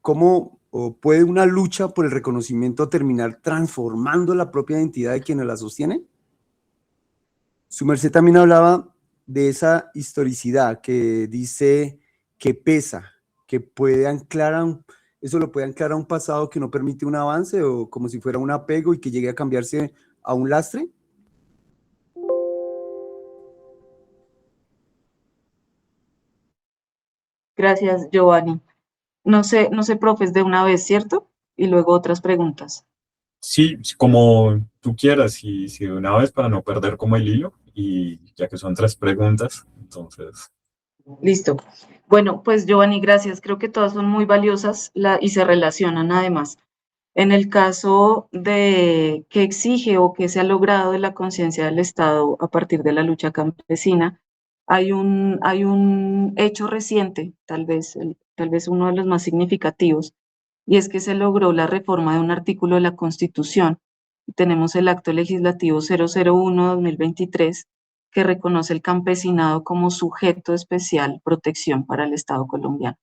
¿cómo puede una lucha por el reconocimiento terminar transformando la propia identidad de quienes la sostienen? Su merced también hablaba de esa historicidad que dice que pesa, que puede anclar eso lo puede anclar a un pasado que no permite un avance o como si fuera un apego y que llegue a cambiarse a un lastre. Gracias, Giovanni. No sé, profes, de una vez, ¿cierto? Y luego otras preguntas. Sí, como tú quieras, y si de una vez para no perder como el hilo, y ya que son tres preguntas, entonces, Listo. Bueno, pues Giovanni, gracias. Creo que todas son muy valiosas y se relacionan además. En el caso de qué exige o qué se ha logrado de la conciencia del Estado a partir de la lucha campesina, hay un hecho reciente, tal vez uno de los más significativos, y es que se logró la reforma de un artículo de la Constitución. Tenemos el Acto Legislativo 001-2023, que reconoce el campesinado como sujeto de especial protección para el Estado colombiano.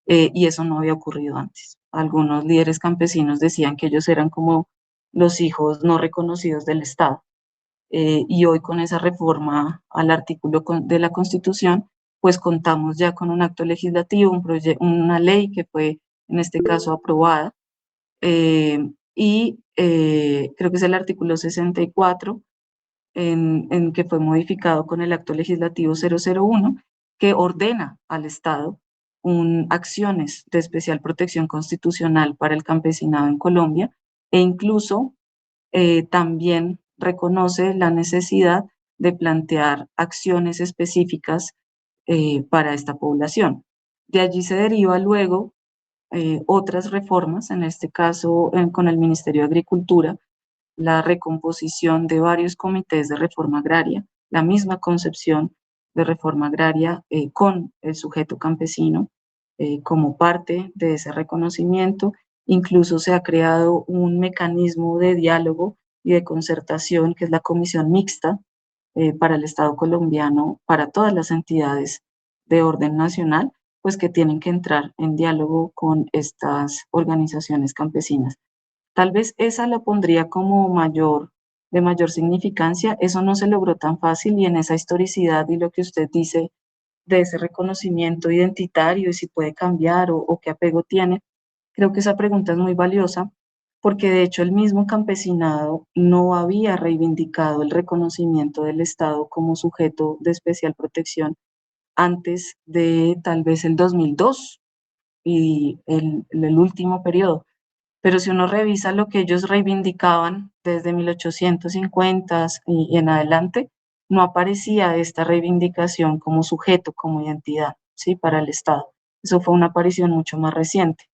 Y eso no había ocurrido antes. Algunos líderes campesinos decían que ellos eran como los hijos no reconocidos del Estado. Y hoy con esa reforma al artículo de la Constitución, pues contamos ya con un acto legislativo, una ley que fue en este caso aprobada, creo que es el artículo 64, en que fue modificado con el acto legislativo 001, que ordena al Estado acciones de especial protección constitucional para el campesinado en Colombia, e incluso también reconoce la necesidad de plantear acciones específicas para esta población. De allí se deriva luego otras reformas, en este caso con el Ministerio de Agricultura, la recomposición de varios comités de reforma agraria, la misma concepción de reforma agraria con el sujeto campesino como parte de ese reconocimiento. Incluso se ha creado un mecanismo de diálogo y de concertación, que es la Comisión Mixta para el Estado colombiano, para todas las entidades de orden nacional, pues que tienen que entrar en diálogo con estas organizaciones campesinas. Tal vez esa la pondría como de mayor significancia. Eso no se logró tan fácil, y en esa historicidad y lo que usted dice de ese reconocimiento identitario y si puede cambiar o qué apego tiene, creo que esa pregunta es muy valiosa, porque de hecho el mismo campesinado no había reivindicado el reconocimiento del Estado como sujeto de especial protección antes de tal vez el 2002 y el último periodo. Pero si uno revisa lo que ellos reivindicaban desde 1850 y en adelante, no aparecía esta reivindicación como sujeto, como identidad, ¿sí? Para el Estado. Eso fue una aparición mucho más reciente.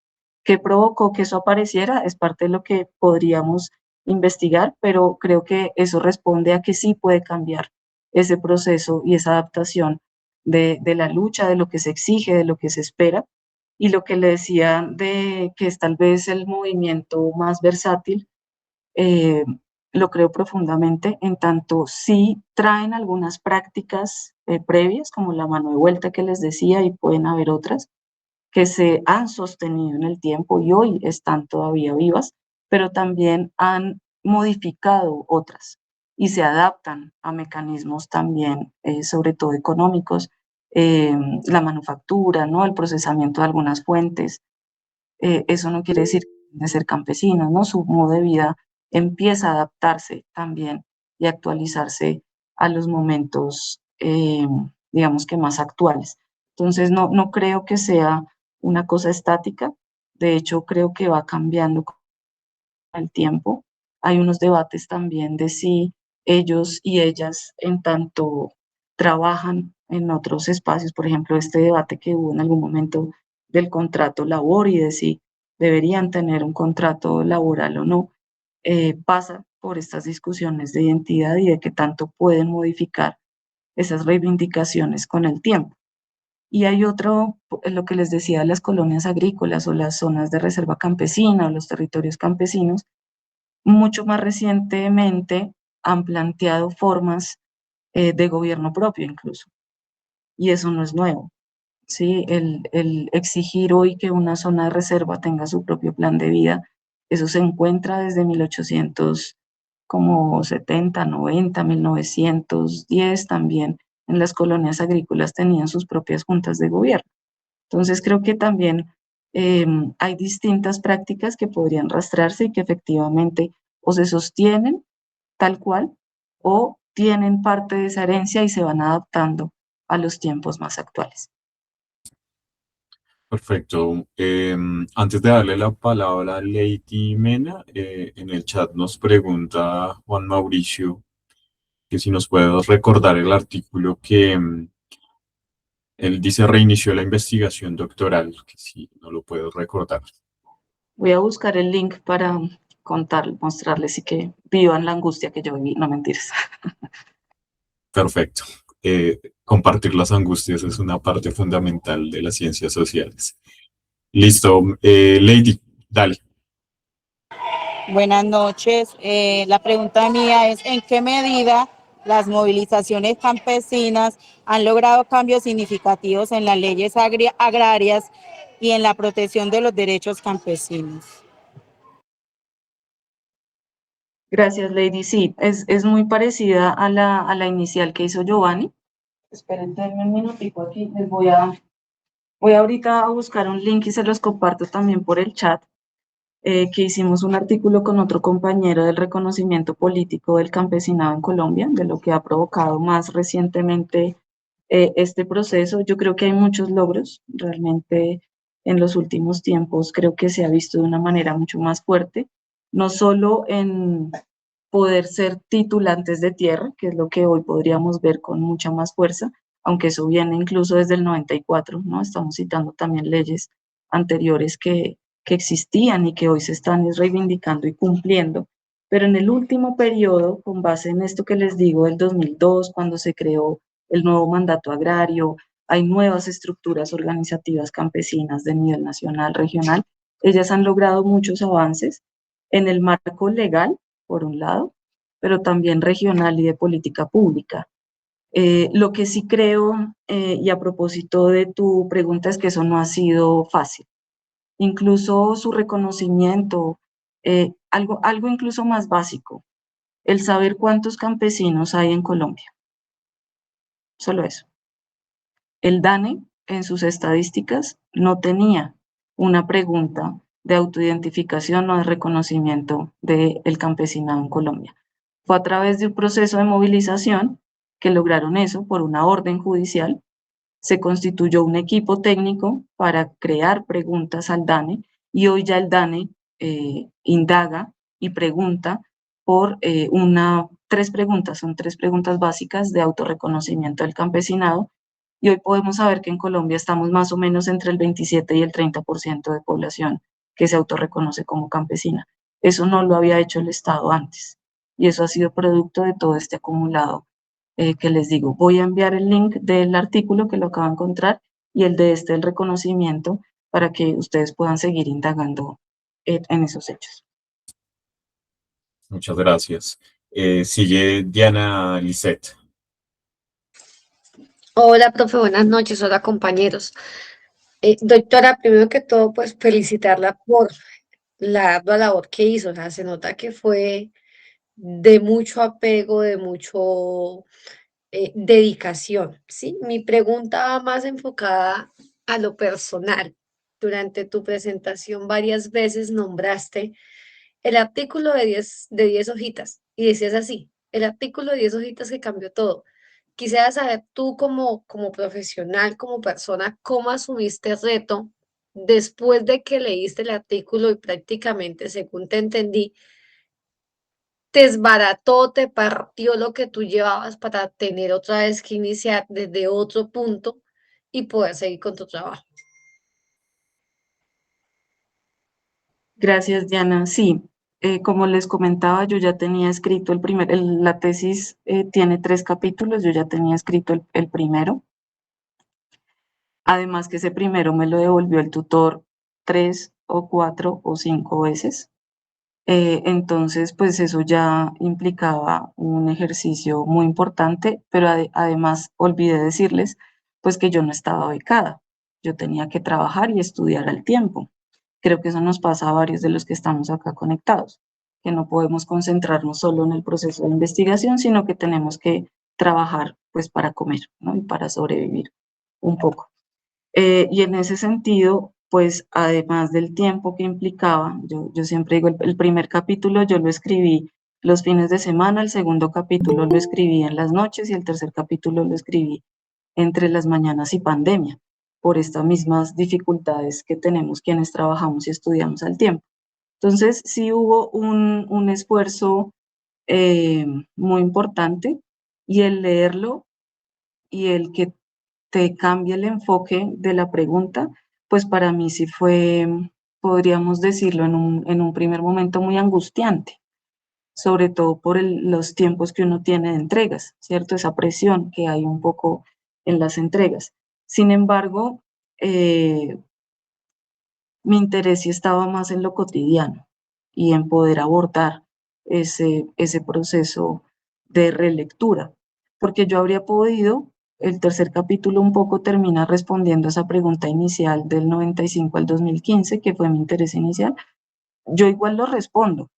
¿Qué provocó que eso apareciera? Es parte de lo que podríamos investigar, pero creo que eso responde a que sí puede cambiar ese proceso y esa adaptación de la lucha, de lo que se exige, de lo que se espera, y lo que le decía de que es tal vez el movimiento más versátil, eh, lo creo profundamente, en tanto sí traen algunas prácticas previas, como la mano de vuelta que les decía, y pueden haber otras, que se han sostenido en el tiempo y hoy están todavía vivas, pero también han modificado otras y se adaptan a mecanismos también, sobre todo económicos, eh, la manufactura, ¿no? El procesamiento de algunas fuentes. Eso no quiere decir de ser campesinos, ¿no? Su modo de vida empieza a adaptarse también y actualizarse a los momentos, digamos que más actuales. Entonces, no creo que sea una cosa estática. De hecho, creo que va cambiando con el tiempo. Hay unos debates también de si ellos y ellas, en tanto trabajan en otros espacios, por ejemplo, este debate que hubo en algún momento del contrato labor y de si deberían tener un contrato laboral o no, pasa por estas discusiones de identidad y de qué tanto pueden modificar esas reivindicaciones con el tiempo. Y hay otro, lo que les decía, las colonias agrícolas o las zonas de reserva campesina o los territorios campesinos, mucho más recientemente han planteado formas de gobierno propio incluso, y eso no es nuevo, ¿sí? El exigir hoy que una zona de reserva tenga su propio plan de vida, eso se encuentra desde 1800, como 70, 90, 1910 también. En las colonias agrícolas tenían sus propias juntas de gobierno. Entonces creo que también hay distintas prácticas que podrían rastrearse y que efectivamente o se sostienen tal cual o tienen parte de esa herencia y se van adaptando a los tiempos más actuales. Perfecto. Antes de darle la palabra a Lady Mena, en el chat nos pregunta Juan Mauricio que si nos puedes recordar el artículo que él dice reinició la investigación doctoral, que si no lo puedo recordar. Voy a buscar el link para mostrarles y que vivan la angustia que yo viví, no mentiras. Perfecto. Compartir las angustias es una parte fundamental de las ciencias sociales. Listo. Lady, Dale. Buenas noches. La pregunta mía es, ¿en qué medida las movilizaciones campesinas han logrado cambios significativos en las leyes agrarias y en la protección de los derechos campesinos? Gracias, Lady. Sí, es muy parecida a la inicial que hizo Giovanni. Esperen, denme un minutico aquí. Voy ahorita a buscar un link y se los comparto también por el chat, que hicimos un artículo con otro compañero del reconocimiento político del campesinado en Colombia, de lo que ha provocado más recientemente este proceso. Yo creo que hay muchos logros, realmente en los últimos tiempos creo que se ha visto de una manera mucho más fuerte, no solo en poder ser titulantes de tierra, que es lo que hoy podríamos ver con mucha más fuerza, aunque eso viene incluso desde el 94, ¿no? Estamos citando también leyes anteriores que existían y que hoy se están reivindicando y cumpliendo. Pero en el último periodo, con base en esto que les digo del 2002, cuando se creó el nuevo mandato agrario, hay nuevas estructuras organizativas campesinas de nivel nacional, regional, ellas han logrado muchos avances en el marco legal, por un lado, pero también regional y de política pública. Lo que sí creo, y a propósito de tu pregunta, es que eso no ha sido fácil. Incluso su reconocimiento, algo incluso más básico, el saber cuántos campesinos hay en Colombia. Solo eso. El DANE, en sus estadísticas, no tenía una pregunta de autoidentificación o de reconocimiento del campesinado en Colombia. Fue a través de un proceso de movilización que lograron eso por una orden judicial. Se constituyó un equipo técnico para crear preguntas al DANE y hoy ya el DANE indaga y pregunta por tres preguntas, son tres preguntas básicas de autorreconocimiento del campesinado, y hoy podemos saber que en Colombia estamos más o menos entre el 27 y el 30% de población que se autorreconoce como campesina. Eso no lo había hecho el Estado antes, y eso ha sido producto de todo este acumulado que les digo. Voy a enviar el link del artículo que lo acabo de encontrar y el de el reconocimiento para que ustedes puedan seguir indagando en esos hechos. Muchas gracias. Sigue Diana Lisset. Hola, profe, buenas noches. Hola, compañeros. Doctora, primero que todo, pues felicitarla por la ardua labor que hizo. O sea, se nota que fue de mucho apego, de mucho dedicación, ¿sí? Mi pregunta va más enfocada a lo personal. Durante tu presentación varias veces nombraste el artículo de 10 hojitas y decías así, el artículo de 10 hojitas que cambió todo. Quisiera saber tú como profesional, como persona, cómo asumiste el reto después de que leíste el artículo y prácticamente, según te entendí, te desbarató, te partió lo que tú llevabas para tener otra vez que iniciar desde otro punto y poder seguir con tu trabajo. Gracias, Diana. Sí, como les comentaba, yo ya tenía escrito la tesis tiene 3 capítulos, yo ya tenía escrito el primero. Además que ese primero me lo devolvió el tutor 3 o 4 o 5 veces. Entonces, pues eso ya implicaba un ejercicio muy importante, pero además olvidé decirles, pues que yo no estaba becada. Yo tenía que trabajar y estudiar al tiempo. Creo que eso nos pasa a varios de los que estamos acá conectados, que no podemos concentrarnos solo en el proceso de investigación, sino que tenemos que trabajar pues para comer, ¿no? Y para sobrevivir un poco. Y en ese sentido, pues además del tiempo que implicaba, yo siempre digo, el primer capítulo yo lo escribí los fines de semana, el segundo capítulo lo escribí en las noches y el tercer capítulo lo escribí entre las mañanas y pandemia, por estas mismas dificultades que tenemos quienes trabajamos y estudiamos al tiempo. Entonces, sí hubo un esfuerzo muy importante, y el leerlo y el que te cambie el enfoque de la pregunta, pues para mí sí fue, podríamos decirlo, en un primer momento muy angustiante, sobre todo por los tiempos que uno tiene de entregas, ¿cierto? Esa presión que hay un poco en las entregas. Sin embargo, mi interés sí estaba más en lo cotidiano y en poder abordar ese proceso de relectura, porque yo habría podido, el tercer capítulo un poco termina respondiendo a esa pregunta inicial del 95 al 2015, que fue mi interés inicial. Yo igual lo respondo,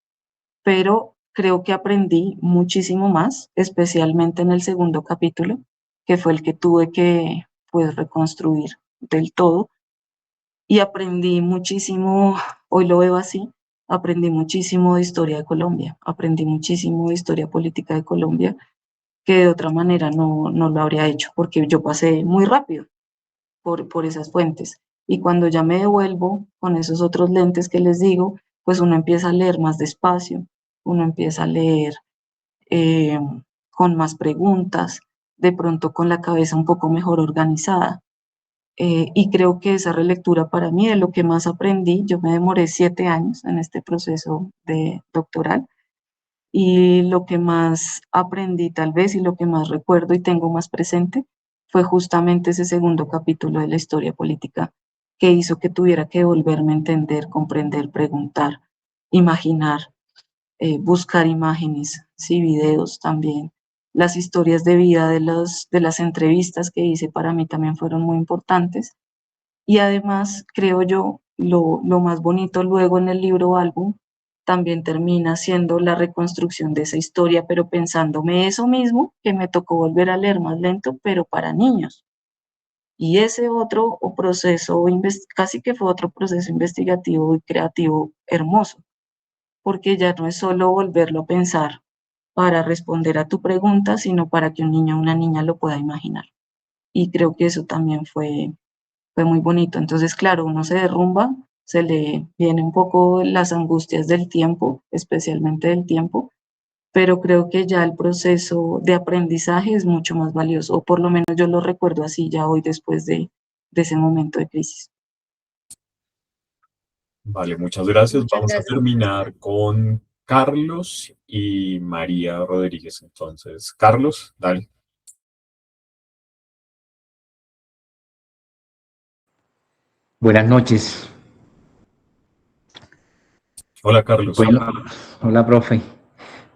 pero creo que aprendí muchísimo más, especialmente en el segundo capítulo, que fue el que tuve que, pues, reconstruir del todo, y aprendí muchísimo, hoy lo veo así, aprendí muchísimo de historia de Colombia, aprendí muchísimo de historia política de Colombia, que de otra manera no lo habría hecho, porque yo pasé muy rápido por esas fuentes. Y cuando ya me devuelvo con esos otros lentes que les digo, pues uno empieza a leer más despacio, uno empieza a leer eh, con más preguntas, de pronto con la cabeza un poco mejor organizada. Y creo que esa relectura para mí de lo que más aprendí, yo me demoré 7 años en este proceso de doctoral, y lo que más aprendí tal vez y lo que más recuerdo y tengo más presente fue justamente ese segundo capítulo de la historia política que hizo que tuviera que volverme a entender, comprender, preguntar, imaginar, buscar imágenes, sí, videos también. Las historias de vida de las entrevistas que hice para mí también fueron muy importantes. Y además, creo yo, lo más bonito luego en el libro álbum también termina siendo la reconstrucción de esa historia, pero pensándome eso mismo, que me tocó volver a leer más lento, pero para niños. Y ese otro proceso, casi que fue otro proceso investigativo y creativo hermoso, porque ya no es solo volverlo a pensar para responder a tu pregunta, sino para que un niño o una niña lo pueda imaginar. Y creo que eso también fue muy bonito. Entonces, claro, uno se derrumba, se le viene un poco las angustias del tiempo, especialmente del tiempo, pero creo que ya el proceso de aprendizaje es mucho más valioso, o por lo menos yo lo recuerdo así ya hoy después de ese momento de crisis. Vale, muchas gracias. Muchas Vamos a gracias. terminar con Carlos y María Rodríguez. Entonces, Carlos, dale. Buenas noches. Hola, Carlos. Bueno, hola, profe.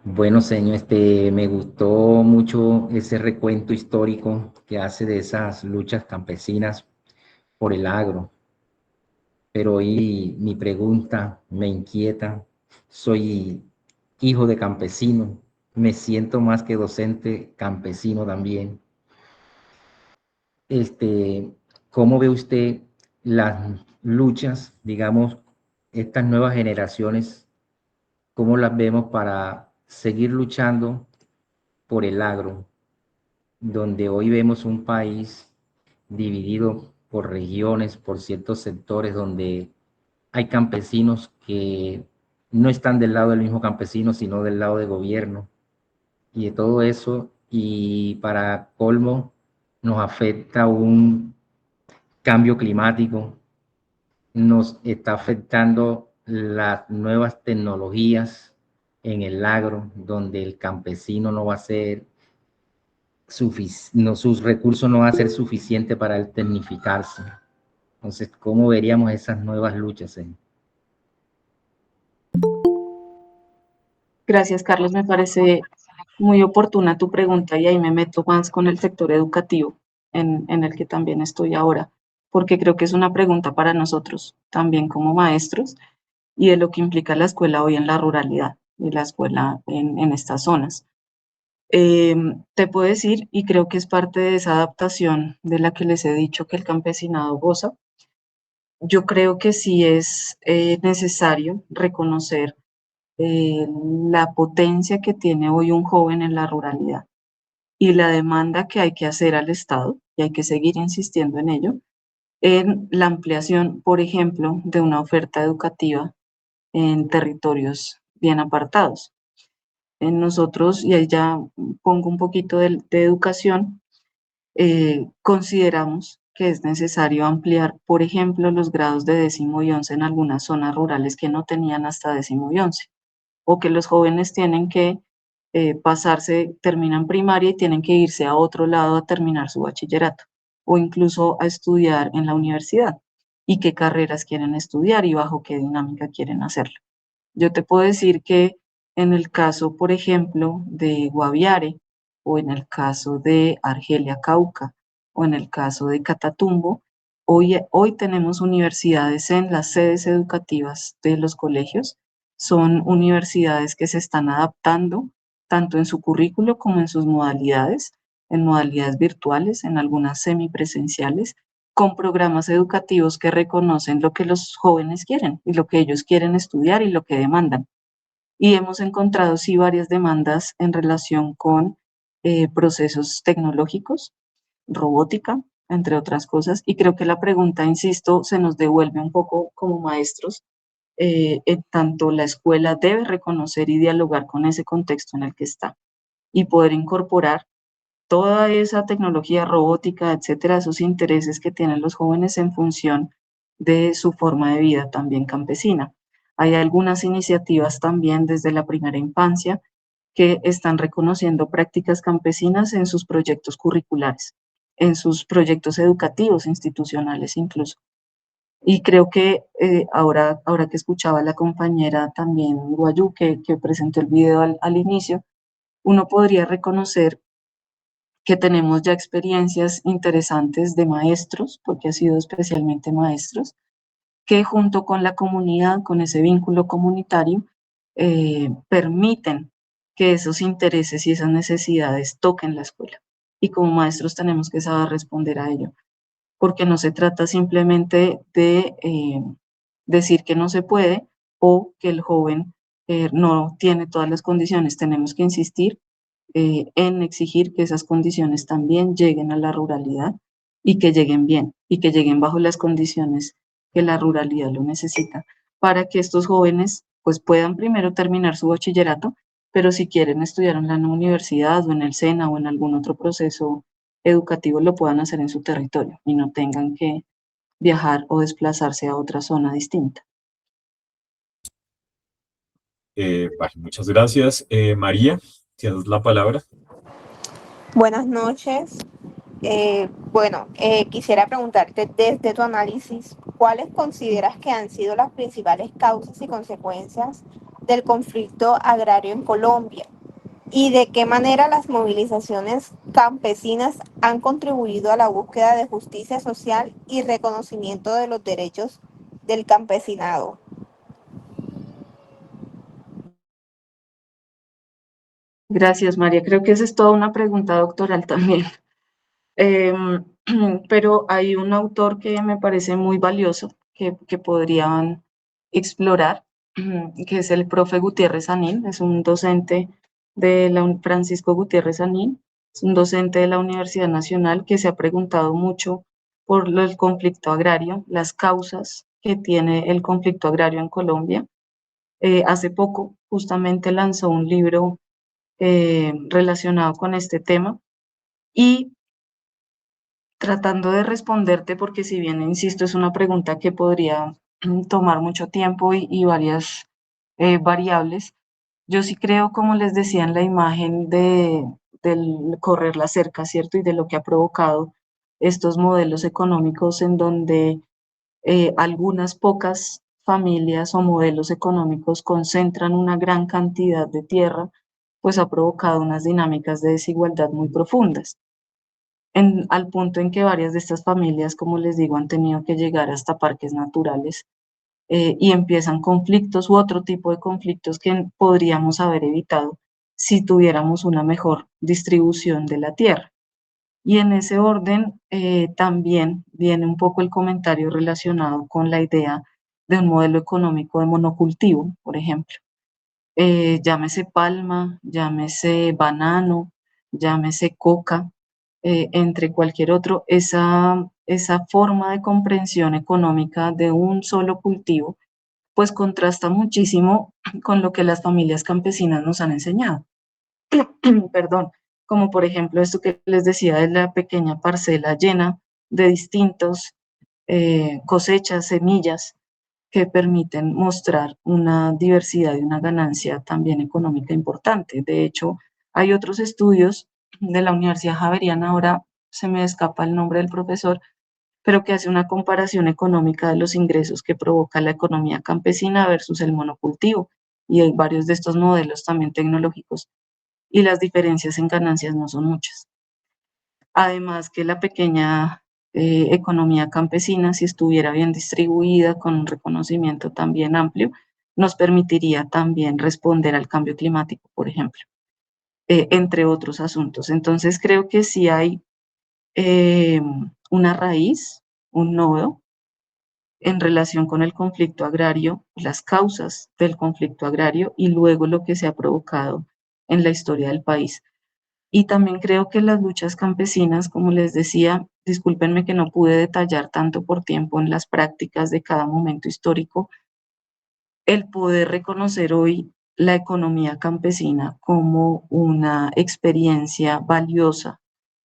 Bueno, señor, me gustó mucho ese recuento histórico que hace de esas luchas campesinas por el agro. Pero hoy mi pregunta me inquieta. Soy hijo de campesino. Me siento más que docente campesino también. Este, ¿Cómo ve usted las luchas, digamos, estas nuevas generaciones? ¿Cómo las vemos para seguir luchando por el agro, donde hoy vemos un país dividido por regiones, por ciertos sectores, donde hay campesinos que no están del lado del mismo campesino, sino del lado del gobierno, y de todo eso, y para colmo, nos afecta un cambio climático, nos está afectando las nuevas tecnologías en el agro, donde el campesino no va a ser sus recursos no van a ser suficientes para él tecnificarse. Entonces, ¿cómo veríamos esas nuevas luchas? Gracias, Carlos. Me parece muy oportuna tu pregunta y ahí me meto más con el sector educativo en el que también estoy ahora, porque creo que es una pregunta para nosotros también como maestros y de lo que implica la escuela hoy en la ruralidad y la escuela en estas zonas. Te puedo decir, y creo que es parte de esa adaptación de la que les he dicho que el campesinado goza, yo creo que sí es necesario reconocer la potencia que tiene hoy un joven en la ruralidad y la demanda que hay que hacer al Estado, y hay que seguir insistiendo en ello, en la ampliación, por ejemplo, de una oferta educativa en territorios bien apartados. En nosotros, y ahí ya pongo un poquito de educación, consideramos que es necesario ampliar, por ejemplo, los grados de 10º y 11 en algunas zonas rurales que no tenían hasta 10º y 11, o que los jóvenes tienen que pasarse, terminan primaria y tienen que irse a otro lado a terminar su bachillerato, o incluso a estudiar en la universidad. y qué carreras quieren estudiar y bajo qué dinámica quieren hacerlo. Yo te puedo decir que en el caso, por ejemplo, de Guaviare, o en el caso de Argelia Cauca, o en el caso de Catatumbo, hoy tenemos universidades en las sedes educativas de los colegios. Son universidades que se están adaptando tanto en su currículo como en modalidades virtuales, en algunas semipresenciales, con programas educativos que reconocen lo que los jóvenes quieren y lo que ellos quieren estudiar y lo que demandan. Y hemos encontrado sí varias demandas en relación con procesos tecnológicos, robótica, entre otras cosas, y creo que la pregunta, insisto, se nos devuelve un poco como maestros, en tanto la escuela debe reconocer y dialogar con ese contexto en el que está y poder incorporar toda esa tecnología robótica, etcétera, esos intereses que tienen los jóvenes en función de su forma de vida también campesina. Hay algunas iniciativas también desde la primera infancia que están reconociendo prácticas campesinas en sus proyectos curriculares, en sus proyectos educativos, institucionales incluso. Y creo que ahora que escuchaba a la compañera también Guayú, que presentó el video al inicio, uno podría reconocer que tenemos ya experiencias interesantes de maestros, porque ha sido especialmente maestros, que junto con la comunidad, con ese vínculo comunitario, permiten que esos intereses y esas necesidades toquen la escuela. Y como maestros tenemos que saber responder a ello, porque no se trata simplemente de decir que no se puede o que el joven no tiene todas las condiciones. Tenemos que insistir en exigir que esas condiciones también lleguen a la ruralidad y que lleguen bien y que lleguen bajo las condiciones que la ruralidad lo necesita para que estos jóvenes pues puedan primero terminar su bachillerato, pero si quieren estudiar en la universidad o en el SENA o en algún otro proceso educativo lo puedan hacer en su territorio y no tengan que viajar o desplazarse a otra zona distinta. Vale, muchas gracias. María, tienes la palabra. Buenas noches. Quisiera preguntarte desde tu análisis, ¿cuáles consideras que han sido las principales causas y consecuencias del conflicto agrario en Colombia? ¿Y de qué manera las movilizaciones campesinas han contribuido a la búsqueda de justicia social y reconocimiento de los derechos del campesinado? Gracias, María. Creo que esa es toda una pregunta doctoral también. Em, pero hay un autor que me parece muy valioso que podrían explorar, que es el profe Gutiérrez Anín, es un docente de Francisco Gutiérrez Anín, es un docente de la Universidad Nacional que se ha preguntado mucho por el conflicto agrario, las causas que tiene el conflicto agrario en Colombia. Hace poco justamente lanzó un libro relacionado con este tema y tratando de responderte, porque si bien, insisto, es una pregunta que podría tomar mucho tiempo y varias variables, yo sí creo, como les decía en la imagen del correr la cerca, ¿cierto? Y de lo que ha provocado estos modelos económicos en donde algunas pocas familias o modelos económicos concentran una gran cantidad de tierra, pues ha provocado unas dinámicas de desigualdad muy profundas al punto en que varias de estas familias, como les digo, han tenido que llegar hasta parques naturales y empiezan conflictos u otro tipo de conflictos que podríamos haber evitado si tuviéramos una mejor distribución de la tierra. Y en ese orden también viene un poco el comentario relacionado con la idea de un modelo económico de monocultivo, por ejemplo. Llámese palma, llámese banano, llámese coca, entre cualquier otro, esa forma de comprensión económica de un solo cultivo, pues contrasta muchísimo con lo que las familias campesinas nos han enseñado. Perdón, como por ejemplo esto que les decía de la pequeña parcela llena de distintos cosechas, semillas, que permiten mostrar una diversidad y una ganancia también económica importante. De hecho, hay otros estudios de la Universidad Javeriana, ahora se me escapa el nombre del profesor, pero que hace una comparación económica de los ingresos que provoca la economía campesina versus el monocultivo. Y hay varios de estos modelos también tecnológicos, y las diferencias en ganancias no son muchas. Además que la pequeña economía campesina, si estuviera bien distribuida, con un reconocimiento también amplio, nos permitiría también responder al cambio climático, por ejemplo, entre otros asuntos. Entonces creo que sí hay una raíz, un nodo en relación con el conflicto agrario, las causas del conflicto agrario y luego lo que se ha provocado en la historia del país. Y también creo que las luchas campesinas, como les decía, discúlpenme que no pude detallar tanto por tiempo en las prácticas de cada momento histórico, el poder reconocer hoy la economía campesina como una experiencia valiosa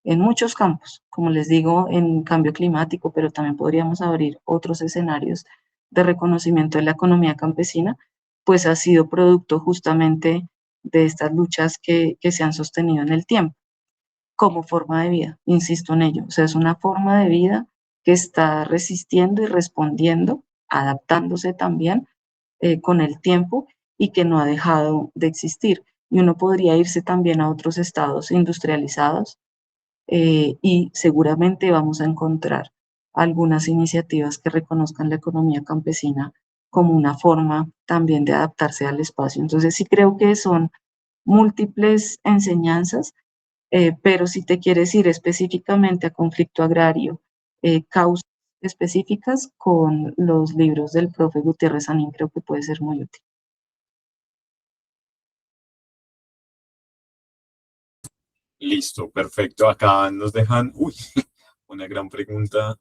en muchos campos, como les digo, en cambio climático, pero también podríamos abrir otros escenarios de reconocimiento de la economía campesina, pues ha sido producto justamente de estas luchas que se han sostenido en el tiempo, como forma de vida, insisto en ello, o sea, es una forma de vida que está resistiendo y respondiendo, adaptándose también con el tiempo y que no ha dejado de existir. Y uno podría irse también a otros estados industrializados y seguramente vamos a encontrar algunas iniciativas que reconozcan la economía campesina como una forma también de adaptarse al espacio. Entonces sí creo que son múltiples enseñanzas, pero si te quieres ir específicamente a conflicto agrario, causas específicas, con los libros del profe Gutiérrez Sanín creo que puede ser muy útil. Listo, perfecto. Acá nos dejan, uy, una gran pregunta,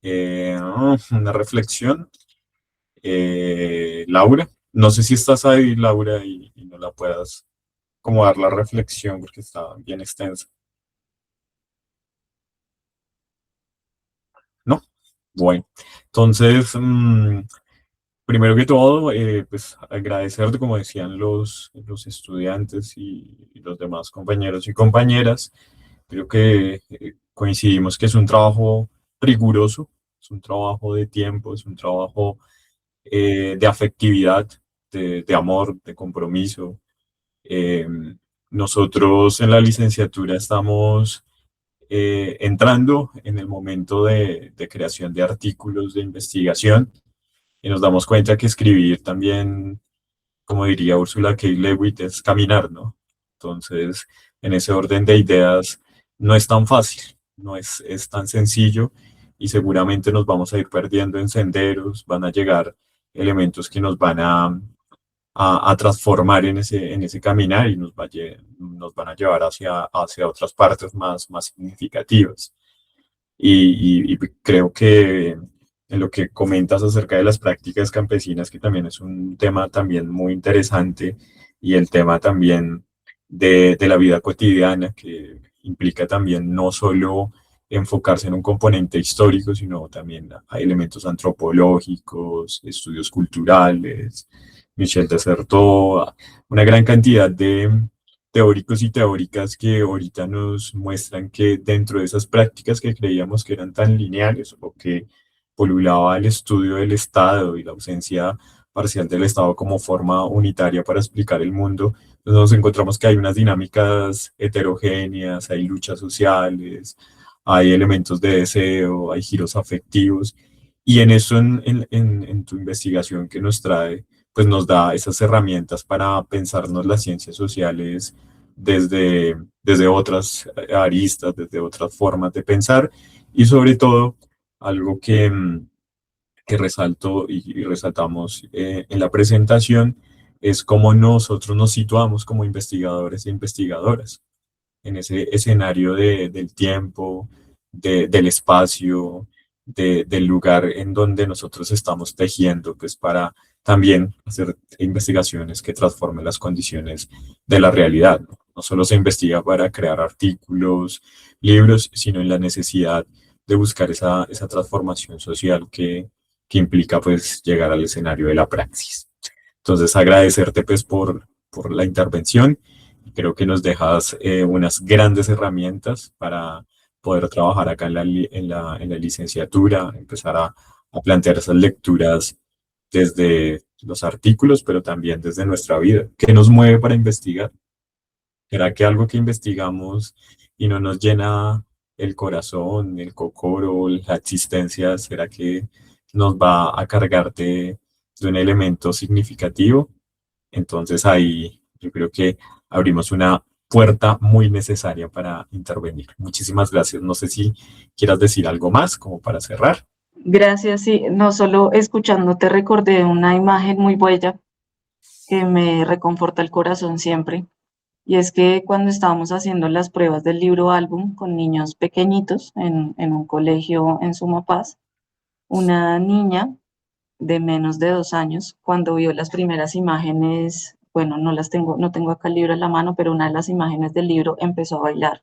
una reflexión. Laura, no sé si estás ahí, Laura, y no la puedas como dar la reflexión porque está bien extensa. ¿No? Bueno, entonces, primero que todo, pues agradecerte, como decían los estudiantes y los demás compañeros y compañeras. Creo que coincidimos que es un trabajo riguroso, es un trabajo de tiempo, es un trabajo de afectividad, de amor, de compromiso. Eh, Nosotros en la licenciatura estamos entrando en el momento de creación de artículos de investigación y nos damos cuenta que escribir también, como diría Ursula K. Le Guin, es caminar, ¿no? Entonces, en ese orden de ideas, no es tan fácil, no es tan sencillo y seguramente nos vamos a ir perdiendo en senderos, van a llegar elementos que nos van a transformar en ese caminar y nos van a llevar hacia otras partes más significativas. Y creo que en lo que comentas acerca de las prácticas campesinas, que también es un tema también muy interesante, y el tema también de la vida cotidiana, que implica también no solo enfocarse en un componente histórico, sino también a elementos antropológicos, estudios culturales, Michel Dessertó, una gran cantidad de teóricos y teóricas que ahorita nos muestran que dentro de esas prácticas que creíamos que eran tan lineales o que polulaba el estudio del Estado y la ausencia parcial del Estado como forma unitaria para explicar el mundo, pues nos encontramos que hay unas dinámicas heterogéneas, hay luchas sociales, hay elementos de deseo, hay giros afectivos, y en eso, en tu investigación que nos trae, pues nos da esas herramientas para pensarnos las ciencias sociales desde otras aristas, desde otras formas de pensar, y sobre todo, algo que resalto y resaltamos en la presentación, es cómo nosotros nos situamos como investigadores e investigadoras en ese escenario del tiempo, del espacio, del lugar en donde nosotros estamos tejiendo, pues para también hacer investigaciones que transformen las condiciones de la realidad, ¿no? No solo se investiga para crear artículos, libros, sino en la necesidad de buscar esa transformación social que implica pues llegar al escenario de la praxis. Entonces agradecerte pues por la intervención. Creo que nos dejas unas grandes herramientas para poder trabajar acá en la licenciatura, empezar a plantear esas lecturas desde los artículos, pero también desde nuestra vida. ¿Qué nos mueve para investigar? ¿Será que algo que investigamos y no nos llena el corazón, el cocoro, la existencia, será que nos va a cargar de un elemento significativo? Entonces ahí yo creo que abrimos una puerta muy necesaria para intervenir. Muchísimas gracias. No sé si quieras decir algo más como para cerrar. Gracias, sí, no solo escuchándote recordé una imagen muy bella que me reconforta el corazón siempre. Y es que cuando estábamos haciendo las pruebas del libro álbum con niños pequeñitos en un colegio en Sumapaz, una niña de menos de 2 años, cuando vio las primeras imágenes, bueno, no tengo acá el libro en la mano, pero una de las imágenes del libro empezó a bailar,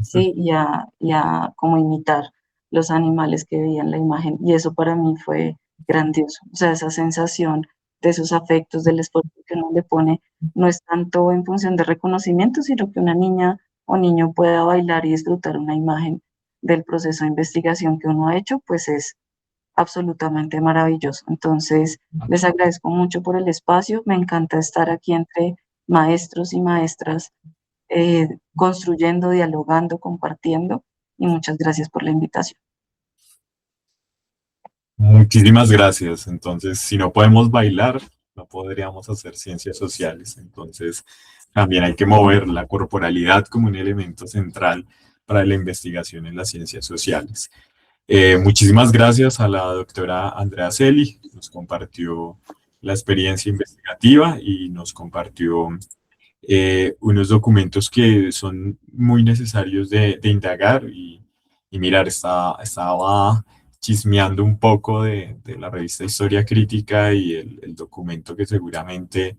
¿sí? Y a como imitar los animales que veía en la imagen. Y eso para mí fue grandioso. O sea, esa sensación de esos afectos, del esfuerzo que uno le pone, no es tanto en función de reconocimiento, sino que una niña o niño pueda bailar y disfrutar una imagen del proceso de investigación que uno ha hecho, pues es absolutamente maravilloso. Entonces, les agradezco mucho por el espacio. Me encanta estar aquí entre maestros y maestras, construyendo, dialogando, compartiendo. Y muchas gracias por la invitación. Muchísimas gracias. Entonces, si no podemos bailar, no podríamos hacer ciencias sociales. Entonces, también hay que mover la corporalidad como un elemento central para la investigación en las ciencias sociales. Muchísimas gracias a la doctora Andrea Celi, nos compartió la experiencia investigativa y nos compartió unos documentos que son muy necesarios de indagar y mirar. Estaba chismeando un poco de la revista Historia Crítica y el documento que seguramente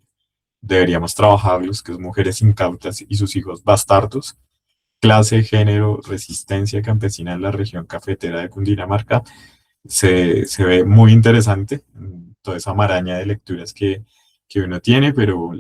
deberíamos trabajarlos, que es Mujeres Incautas y sus hijos bastardos, clase, género, resistencia campesina en la región cafetera de Cundinamarca. Se ve muy interesante toda esa maraña de lecturas que uno tiene, pero